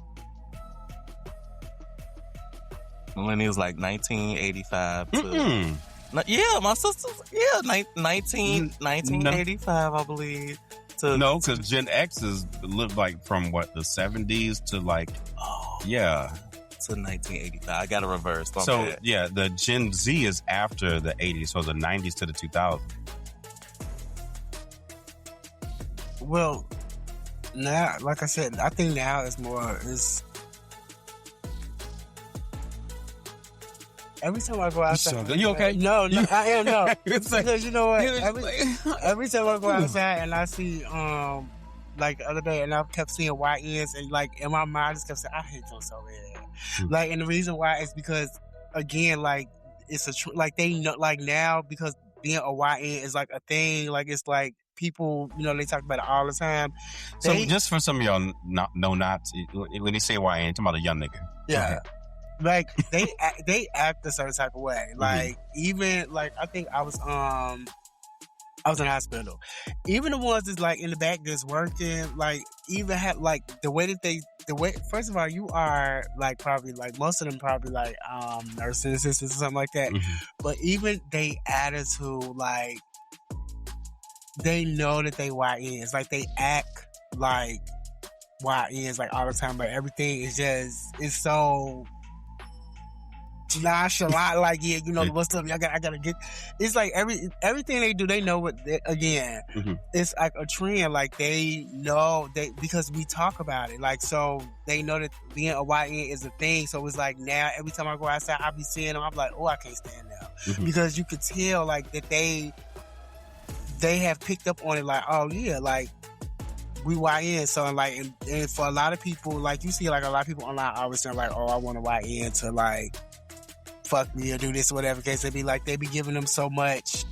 Millennials like 1985 to... Yeah, my sister's... Yeah, 1985, I believe. No, because Gen X is lived like from what, the 70s to like... Oh. Yeah. To 1985. I got to reverse. So, yeah, the Gen Z is after the 80s, so the 90s to the 2000s. Well... Now, like I said, I think now is every time I go outside. You okay? No, I am no. Because you know what? Every time I go outside and I see like the other day, and I kept seeing YNs, and like in my mind, I just kept saying, I hate them so bad. Like, and the reason why is because again, like it's like they know, like now, because being a YN is like a thing. Like it's like. People, you know, they talk about it all the time. So just for some of y'all not when they say YN, talking about a young nigga. Yeah. Like they act a certain type of way. Like even like I think I was I was in the hospital. Even the ones that's like in the back that's working, like even have like the way first of all, you are like probably like most of them probably like nursing assistants or something like that. Mm-hmm. But even they attitude, like they know that they YNs. Like they act like YNs like all the time, but everything is it's so nonchalant, like, yeah, you know, what's up? I gotta get. It's like everything they do, they know what. It's like a trend. Like they know because we talk about it. Like so, they know that being a YN is a thing. So it's like now every time I go outside, I be seeing them. I'm like, oh, I can't stand now because you could tell like that they have picked up on it. Like, oh yeah, like we YN. So like, and for a lot of people, like you see, like a lot of people online always saying like, oh, I want a YN to like fuck me or do this or whatever case they be giving them so much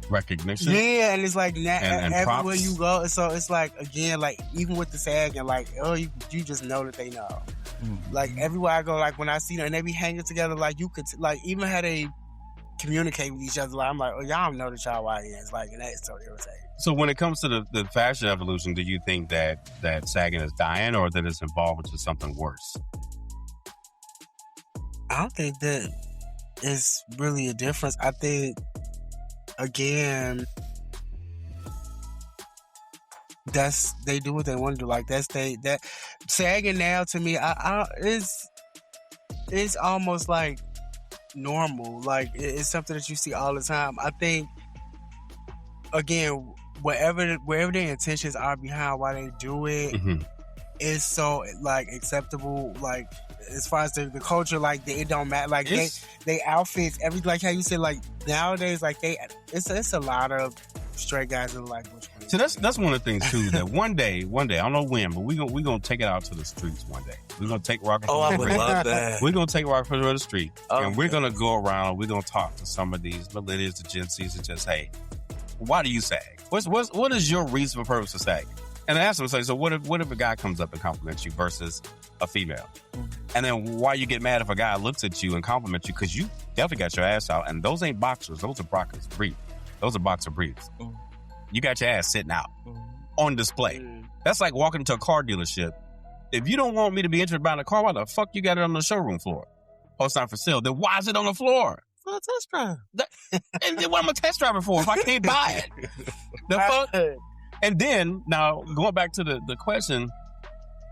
recognition. Yeah, and it's like and everywhere props. you go. So it's like again, like even with the sagging, like you just know that they know. Like everywhere I go, like when I see them and they be hanging together, like you could like even how they communicate with each other. Like I'm like, oh y'all know that y'all YNs, like, and that's so irritating. So when it comes to the fashion evolution, do you think that sagging is dying or that it's evolving to something worse? I don't think that it's really a difference. I think, again, they do what they want to do. Like that sagging now to me, it's almost like normal. Like it's something that you see all the time. I think, again, wherever their intentions are behind why they do it, is so like acceptable. Like as far as the culture, like it don't matter. Like they outfits, like how you said, like nowadays, like it's a lot of straight guys that look like Bush. So that's one of the things too. That one day, I don't know when, but we gonna take it out to the streets one day. We're gonna take Rock. Oh, I would love that. We're gonna take Rock to the street, and we're gonna go around. We're gonna talk to some of these millennials, the Gen Zs, and just, hey, why do you sag? What is your reason for purpose to sag? And I ask them, so what if a guy comes up and compliments you versus a female? And then why you get mad if a guy looks at you and compliments you? Because you definitely got your ass out. And those ain't boxers. Those are boxers briefs. Those are boxer briefs. You got your ass sitting out on display. That's like walking into a car dealership. If you don't want me to be interested about a car, why the fuck you got it on the showroom floor? Oh, it's not for sale. Then why is it on the floor? For a test drive. And then what am I test driving for if I can't buy it? The fuck? And then, now, going back to the question,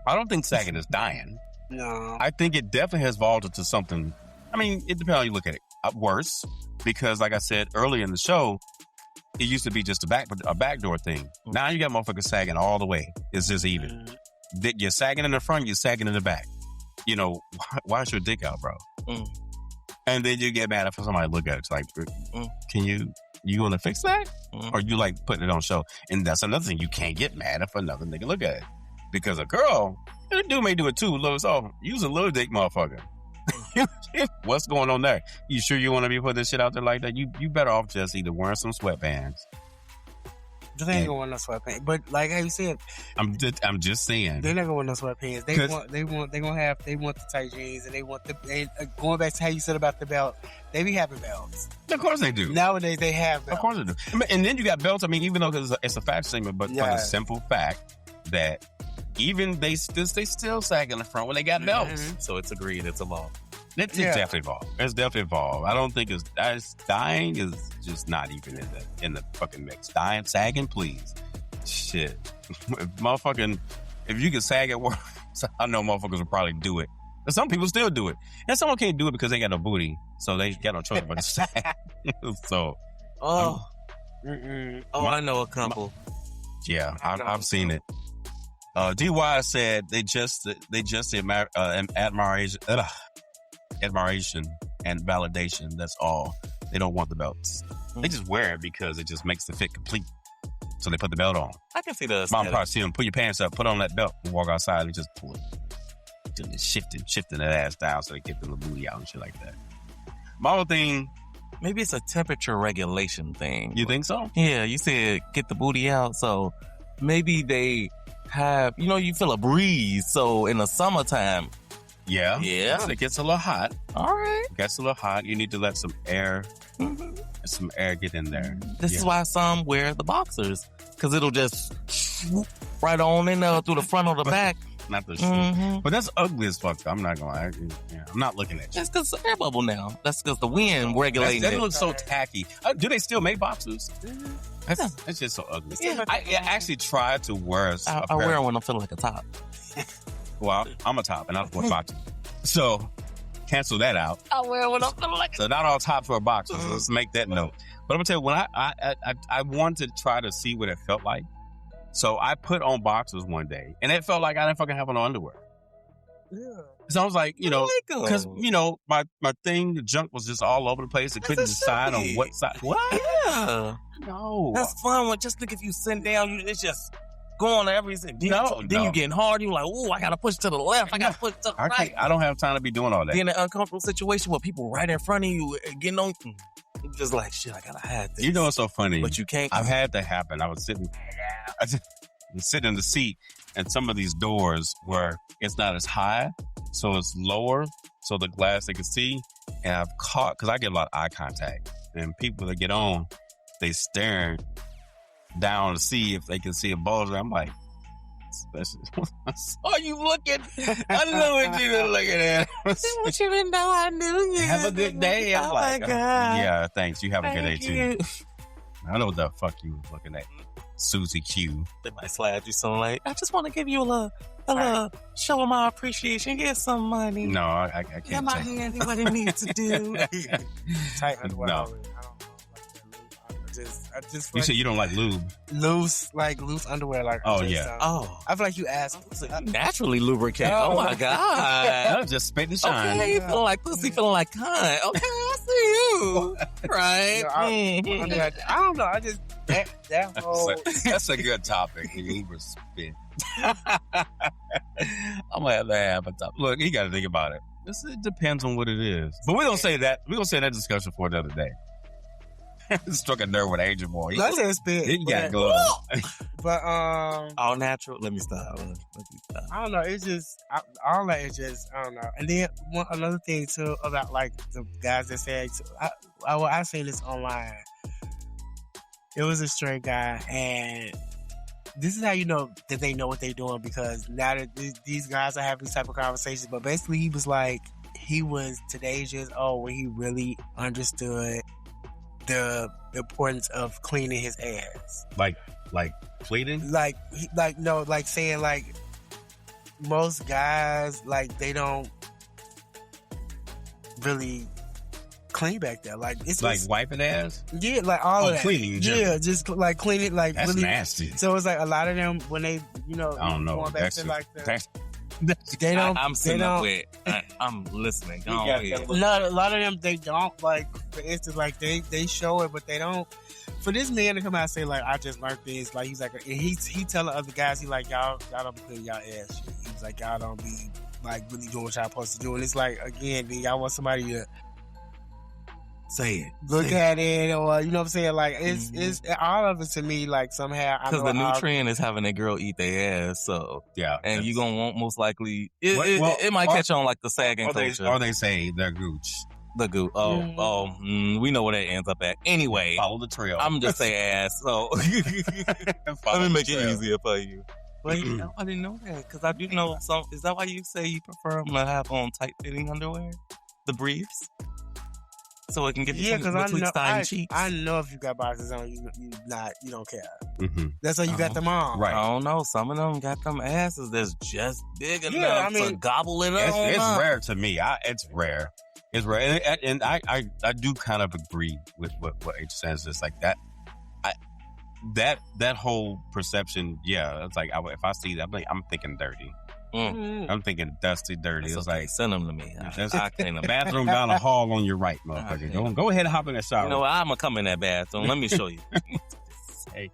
I don't think sagging is dying. No. I think it definitely has evolved into something, I mean, it depends on how you look at it. Worse, because like I said earlier in the show, it used to be just a backdoor thing. Now you got motherfuckers sagging all the way. It's just even. You're sagging in the front, you're sagging in the back. You know, why is your dick out, bro? And then you get mad if somebody look at it. It's like, can you gonna fix that? Or you like putting it on show? And that's another thing. You can't get mad if another nigga look at it. Because a girl, a dude may do it too. So use a little dick motherfucker. What's going on there? You sure you want to be putting this shit out there like that? You better off just either wearing some sweatbands. They ain't gonna wear no sweatpants. But like how you said, I'm just saying they're not gonna wear no sweatpants. They want the tight jeans, and going back to how you said about the belt, they be having belts. Of course they do. Nowadays they have belts. Of course they do. And then you got belts. I mean, even though it's a fashion statement, but for the simple fact that even they still sag in the front when they got belts. So it's agreed. It's a law. It's definitely evolved. It's definitely evolved. I don't think it's dying is just not even in the fucking mix. Dying, sagging, please. Shit. If you could sag at work, I know motherfuckers would probably do it. But some people still do it. And some can't do it because they got no booty. So they got no choice but to sag. So. I know a couple. Yeah, I've seen it. DY said they just admiration and validation. That's all. They don't want the belts. They just wear it because it just makes the fit complete. So they put the belt on. I can see the Mom probably see them put your pants up, put on that belt, and walk outside and just pull it. Just shifting that ass down so they get the little booty out and shit like that. My whole thing. Maybe it's a temperature regulation thing. You think so? Yeah, you said get the booty out. So maybe they have, you feel a breeze. So in the summertime. Yeah. It gets a little hot. All right. It gets a little hot. You need to let some air some air get in there. This is why some wear the boxers, because it'll just swoop right on in there through the front or the back. Not the shoe. But that's ugly as fuck. I'm not gonna lie. Yeah, I'm not looking at you. That's because it's air bubble now. That's because the wind regulating That it. looks so tacky. Do they still make boxers? That's just so ugly. Yeah. I actually tried to wear I wear it when I'm feeling like a top. Well, I'm a top and I wear boxers. So cancel that out. I wear it when I'm feeling like So not all tops wear boxers. Let's make that note. But I'm gonna tell you, when I wanted to try to see what it felt like. So I put on boxers one day, and it felt like I didn't fucking have on underwear. Yeah. So I was like, because my thing, the junk was just all over the place. I couldn't decide on what side. What? Yeah. No. That's fun. When just think if you sit down, it's just going to everything. Then you getting hard. You're like, oh, I got to push to the left. I got to push to the right. I don't have time to be doing all that. Be in an uncomfortable situation where people right in front of you getting on. You're just like, shit, I got to hide this. You know what's so funny? But you can't. I've had that happen. I was sitting in the seat, and some of these doors where it's not as high, so it's lower, so the glass they can see. And I've caught, because I get a lot of eye contact, and people that get on, they staring down to see if they can see a bulge. I'm like, I saw you looking. I know what you were looking at. What you didn't know I knew you. Have a good day. I'm like, my God. Yeah, thanks. You have a good day Thank too. I know what the fuck you were looking at. Susie Q. They might slide you something like, I just want to give you a little show of my appreciation. Here's some money. No, I can't. Get my hand, what it needs to do. Tight underwear. No. I don't like that. I just You said you don't like lube. loose underwear. Like, Oh, yeah. Oh. I feel like you asked. Naturally lubricate. Oh. Oh my God. No, just spit the shine. Okay, you feeling like pussy, feeling like cunt. Okay, I see you. Right? You know, I don't know. I just that whole. That's a good topic. Uber spit. I'm gonna have to have a topic. Look, you got to think about it. It depends on what it is. But we're gonna say that. We're gonna say that discussion for another day. Struck a nerve with Angel Boy. Let's say spit. He got gloves. But all natural. Let me stop. I don't know. It's just all that is just I don't know. And then another thing too about like the guys that said I seen this online. It was a straight guy, and this is how you know that they know what they're doing, because now that these guys are having these type of conversations. But basically, he was like, he was today's years old when he really understood the importance of cleaning his ass. Like cleaning? Like saying like most guys, like they don't really clean back there. Like it's like just, wiping ass? yeah, like all of that. Cleaning. Yeah, just like clean it, like That's really nasty. So it's like a lot of them when they, I don't know. going back That's to like the, that's they don't. I'm they sitting up don't. with. I'm listening. Go You on got ahead. A lot of them they don't, like for instance, like they show it, but they don't. For this man to come out and say like I just learned this, like he's like, and he telling other guys, he like y'all don't be cleaning y'all ass shit. He's like y'all don't be like really doing what y'all supposed to do, and it's like again, then y'all want somebody to Say it. look at it, or you know what I'm saying? Like it's all of it to me. Like somehow Because the new trend is having a girl eat their ass, so yeah. and you gonna want most likely it might catch on like the sagging culture. Or they say they're gooch. The goo. We know where that ends up at. Anyway, Follow the trail. I'm just say ass. So let me make it easier for you. But I didn't know that, because I do know some. Is that why you say you prefer them to have on tight fitting underwear, the briefs, so it can get between thigh and cheeks? I know if you got boxes on, you don't care. Mm-hmm. That's why you got them on, Right. I don't know. Some of them got them asses that's just big enough Yeah, I to mean, gobble it up. It's rare to me. It's rare. It's rare, and I do kind of agree with what H says. It's like that. That whole perception, yeah. It's like if I see that, I'm thinking dirty. I'm thinking dusty, dirty. It's It's okay. like Send them to me. I can't. bathroom down the hall on your right, motherfucker. Go ahead and hop in that shower. You know what? I'm gonna come in that bathroom. Let me show you. Hey.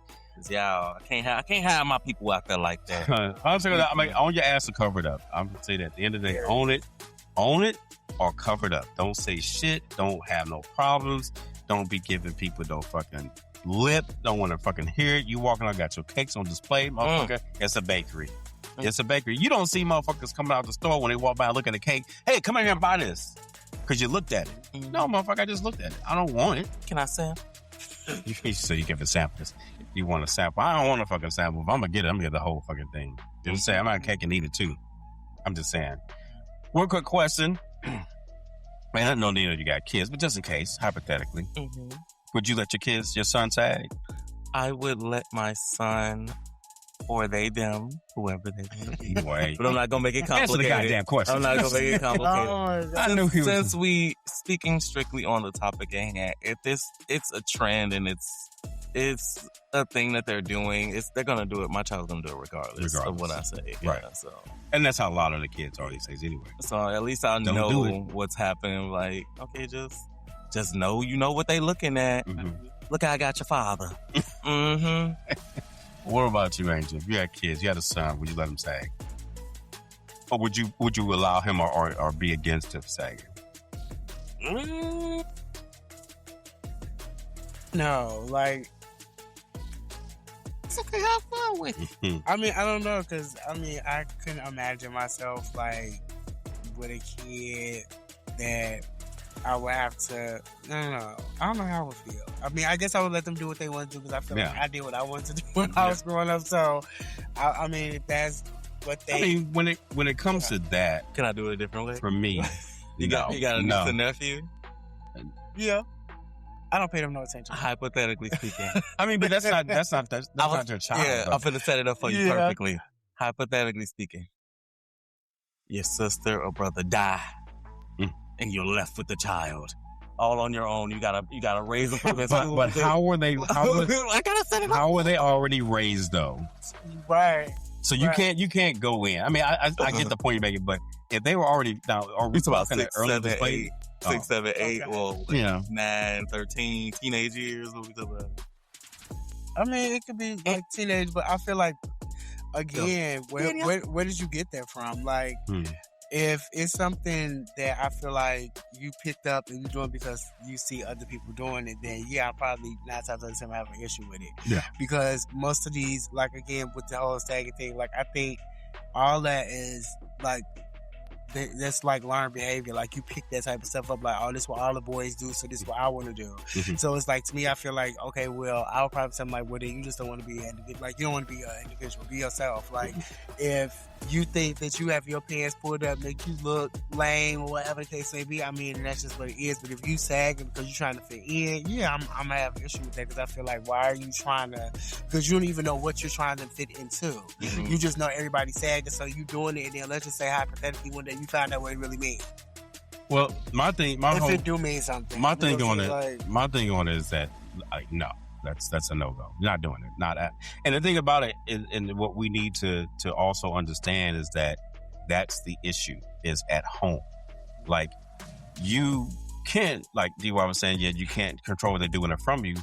Y'all, I can't have my people out there like that. I'm saying that, own your ass or cover it up. I'm gonna say that at the end of the day, own it or cover it up. Don't say shit. Don't have no problems. Don't be giving people no fucking lip. Don't want to fucking hear it. You walking out, got your cakes on display, motherfucker. It's a bakery. It's a bakery. You don't see motherfuckers coming out the store when they walk by and look at a cake. Hey, come in here and buy this. Because you looked at it. Mhm. No, motherfucker, I just looked at it. I don't want it. Can I sample? So you give it samples. If you want a sample, I don't want a fucking sample. If I'm gonna get it, I'm gonna get the whole fucking thing. Just say I'm not cake and eat it too. I'm just saying. One quick question. Man, I know neither of you got kids, but just in case, hypothetically, would you let your son sag? I would let my son, or they, them, whoever they want to be. Anyway, But I'm not going to make it complicated. answer the goddamn question. I'm not going to make it complicated. I knew he was. Since we speaking strictly on the topic at hand, if it's a trend and it's a thing that they're doing, they're gonna do it. My child's gonna do it regardless of what I say. Right. Yeah, so, And that's how a lot of the kids are these days anyway. so at least I Don't know do it. what's happening. Like, okay, just know you know what they looking at. Mhm. Look, I got your father. What about you, Angel? If you had kids, you had a son, would you let him sag? Or would you allow him or be against him sagging? No, like, It's okay, have fun with it. I mean, I don't know, because, I couldn't imagine myself, like, with a kid that I would have to, I don't know how I would feel. I mean, I guess I would let them do what they want to do, because I feel like I did what I wanted to do when I was growing up, so, I mean, if that's what they... I mean, when it comes to that, Can I do it a different way? for me, You got a niece and nephew? Yeah. I don't pay them no attention. Hypothetically speaking. I mean, but that's not your child. Yeah, though. I'm finna set it up for you perfectly. Hypothetically speaking, your sister or brother die, and you're left with the child, all on your own. You gotta raise them from this. But how were they? I gotta set it up. How were they already raised though? Right. So you can't go in. I mean, I get the point you're making, but if they were already now, are we It's about talking 6, early 7, display? 8. 6, 7, 8, Okay. well, Yeah. 9, 13, teenage years. What we talking about? I mean, it could be like teenage, but I feel like, again, where did you get that from? Like, if it's something that I feel like you picked up and you're doing because you see other people doing it, then yeah, I probably 9 times out of 10 have an issue with it. Yeah. Because most of these, like, again, with the whole sagging thing, like, I think all that is, like, that's like learned behavior. Like, you pick that type of stuff up, like, oh, this is what all the boys do, so this is what I want to do. So it's like, to me, I feel like, okay, well, I would probably tell them, like, well, then you just don't want to be an individual. Like, you don't want to be an individual. Be yourself. Like, if you think that you have your pants pulled up, make you look lame or whatever the case may be, I mean, that's just what it is. But if you sag because you're trying to fit in, yeah, I'm going to have an issue with that, because I feel like, why are you trying to, because you don't even know what you're trying to fit into. You just know everybody sagging, so you doing it, and then let's just say hypothetically one day you find out what it really means. Well, if it do mean something. My thing on it, like, my thing on it is that, like, no, that's a no go. You're not doing it. Not at. And the thing about it, and what we need to also understand is that that's the issue is at home. Like, you can't, like D.Y. was saying, yeah, you can't control what they're doing it from you.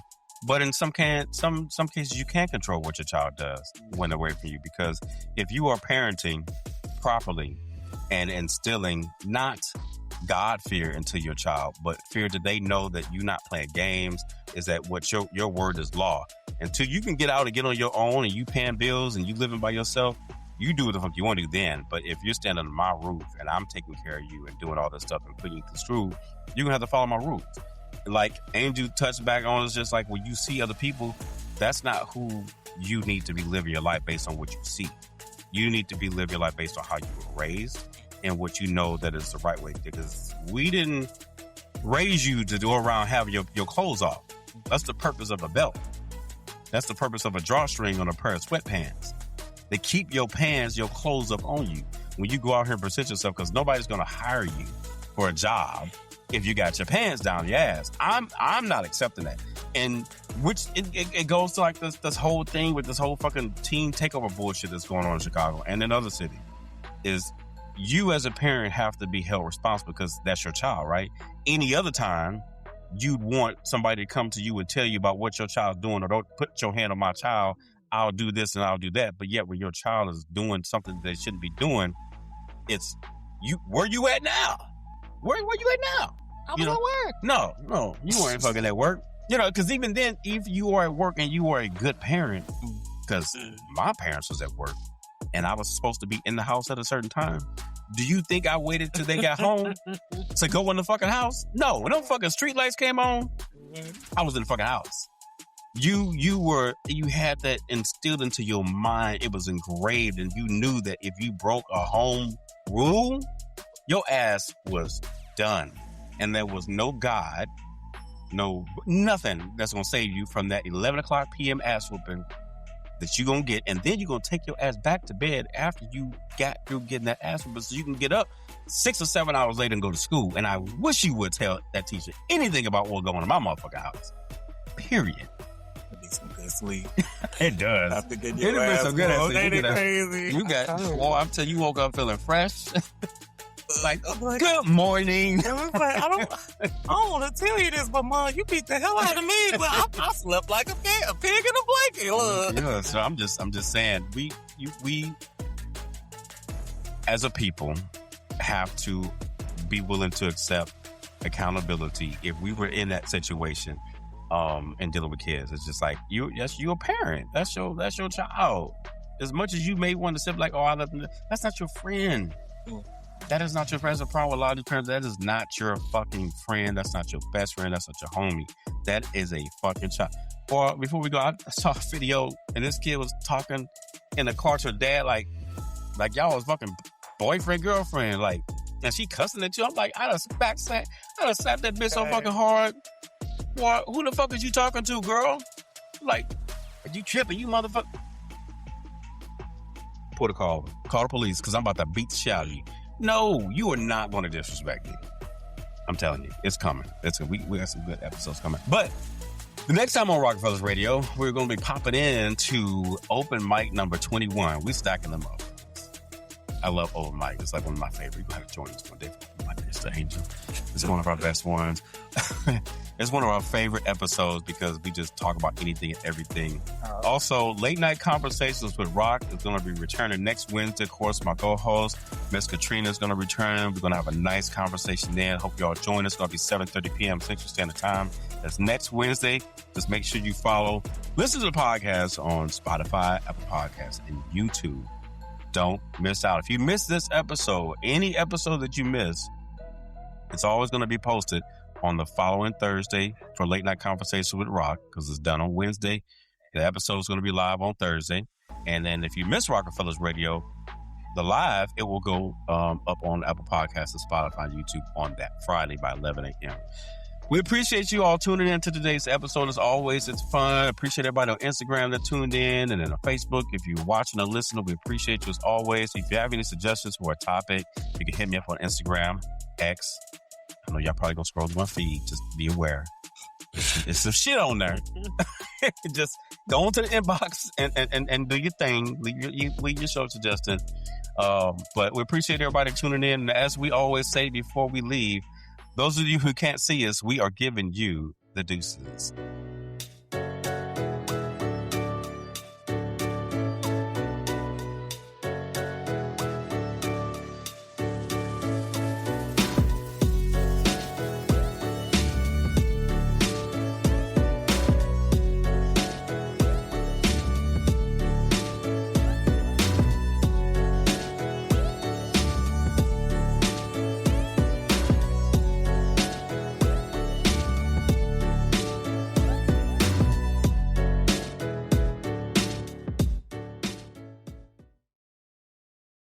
But in some cases, you can control what your child does when they're away from you, because if you are parenting properly and instilling not God fear into your child, but fear that they know that you're not playing games, is that what your word is law. Until you can get out and get on your own and you paying bills and you living by yourself, you do what the fuck you want to do then. But if you're standing under my roof and I'm taking care of you and doing all this stuff and putting you through school, you're going to have to follow my rules. Like Angel touched back on, it's just like when you see other people, that's not who you need to be living your life based on what you see. You need to be living your life based on how you were raised and what you know that is the right way. Because we didn't raise you to go around having your clothes off. That's the purpose of a belt. That's the purpose of a drawstring on a pair of sweatpants. They keep your pants, your clothes up on you when you go out here and present yourself, because nobody's going to hire you for a job if you got your pants down your ass. I'm not accepting that. And which it goes to like this whole thing with this whole fucking teen takeover bullshit that's going on in Chicago and in other cities, is you as a parent have to be held responsible because that's your child, right? Any other time, you'd want somebody to come to you and tell you about what your child's doing, or don't put your hand on my child, I'll do this and I'll do that. But yet when your child is doing something they shouldn't be doing, it's you. Where you at now? Where you at now? I was at work. No, you weren't fucking at work. You know, because even then, if you are at work and you are a good parent, because my parents was at work and I was supposed to be in the house at a certain time, Do you think I waited till they got home to go in the fucking house? No, when them fucking street lights came on, I was in the fucking house. You had that instilled into your mind. It was engraved, and you knew that if you broke a home rule, your ass was done. And there was no God, nothing that's going to save you from that 11 o'clock p.m. ass whooping that you're going to get. And then you're going to take your ass back to bed after you got through getting that ass whooping so you can get up 6 or 7 hours later and go to school. And I wish you would tell that teacher anything about what's going on in my motherfucking house. Period. It needs some good sleep. It does. After getting It your been ass so good at whooped. sleep. Ain't it crazy? You got, I'm telling you, woke up feeling fresh. Like, good morning. It was like, I don't want to tell you this, but Mom, you beat the hell out of me. But I slept like a pig in a blanket. Look. Yeah, so I'm just saying, we as a people have to be willing to accept accountability. If we were in that situation, and dealing with kids, it's just like you're a parent. That's your child. As much as you may want to say like, oh, I love them, that's not your friend. That is not your friend. That's a problem with a lot of these parents. That is not your fucking friend. That's not your best friend. That's not your homie. That is a fucking child. Or before we go, I saw a video and this kid was talking in the car to her dad like y'all was fucking boyfriend, girlfriend, like, and she cussing at you. I'm like, I done slapped that bitch so fucking hard. Boy, who the fuck is you talking to, girl? Like, are you tripping, you motherfucker? Put a call the police, because I'm about to beat the shit out of you. No, you are not going to disrespect me. I'm telling you, it's coming. We got some good episodes coming. But the next time on Rockefellers Radio, we're going to be popping into open mic number 21. We're stacking them up. I love open mic. It's like one of my favorite. You're going to have to join us one day. My Mr. Angel. It's one of our best ones. It's one of our favorite episodes because we just talk about anything and everything. Also, Late Night Conversations with Rock is going to be returning next Wednesday. Of course, my co-host, Miss Katrina, is going to return. We're going to have a nice conversation then. Hope y'all join us. It's going to be 7:30 p.m. Central Standard Time. That's next Wednesday. Just make sure you listen to the podcast on Spotify, Apple Podcasts, and YouTube. Don't miss out. If you miss this episode, any episode that you miss, it's always going to be posted on the following Thursday for Late Night Conversation with Rock, because it's done on Wednesday. The episode is going to be live on Thursday. And then if you miss Rockefellers Radio, the live, it will go up on Apple Podcasts and Spotify and YouTube on that Friday by 11 a.m. We appreciate you all tuning in to today's episode. As always, it's fun. Appreciate everybody on Instagram that tuned in, and then on Facebook. If you're watching or listening, we appreciate you as always. If you have any suggestions for a topic, you can hit me up on Instagram, X. I know y'all probably gonna scroll through my feed. Just be aware. It's some shit on there. Just go into the inbox and do your thing. Leave your show suggestion. But we appreciate everybody tuning in. And as we always say before we leave, those of you who can't see us, we are giving you the deuces.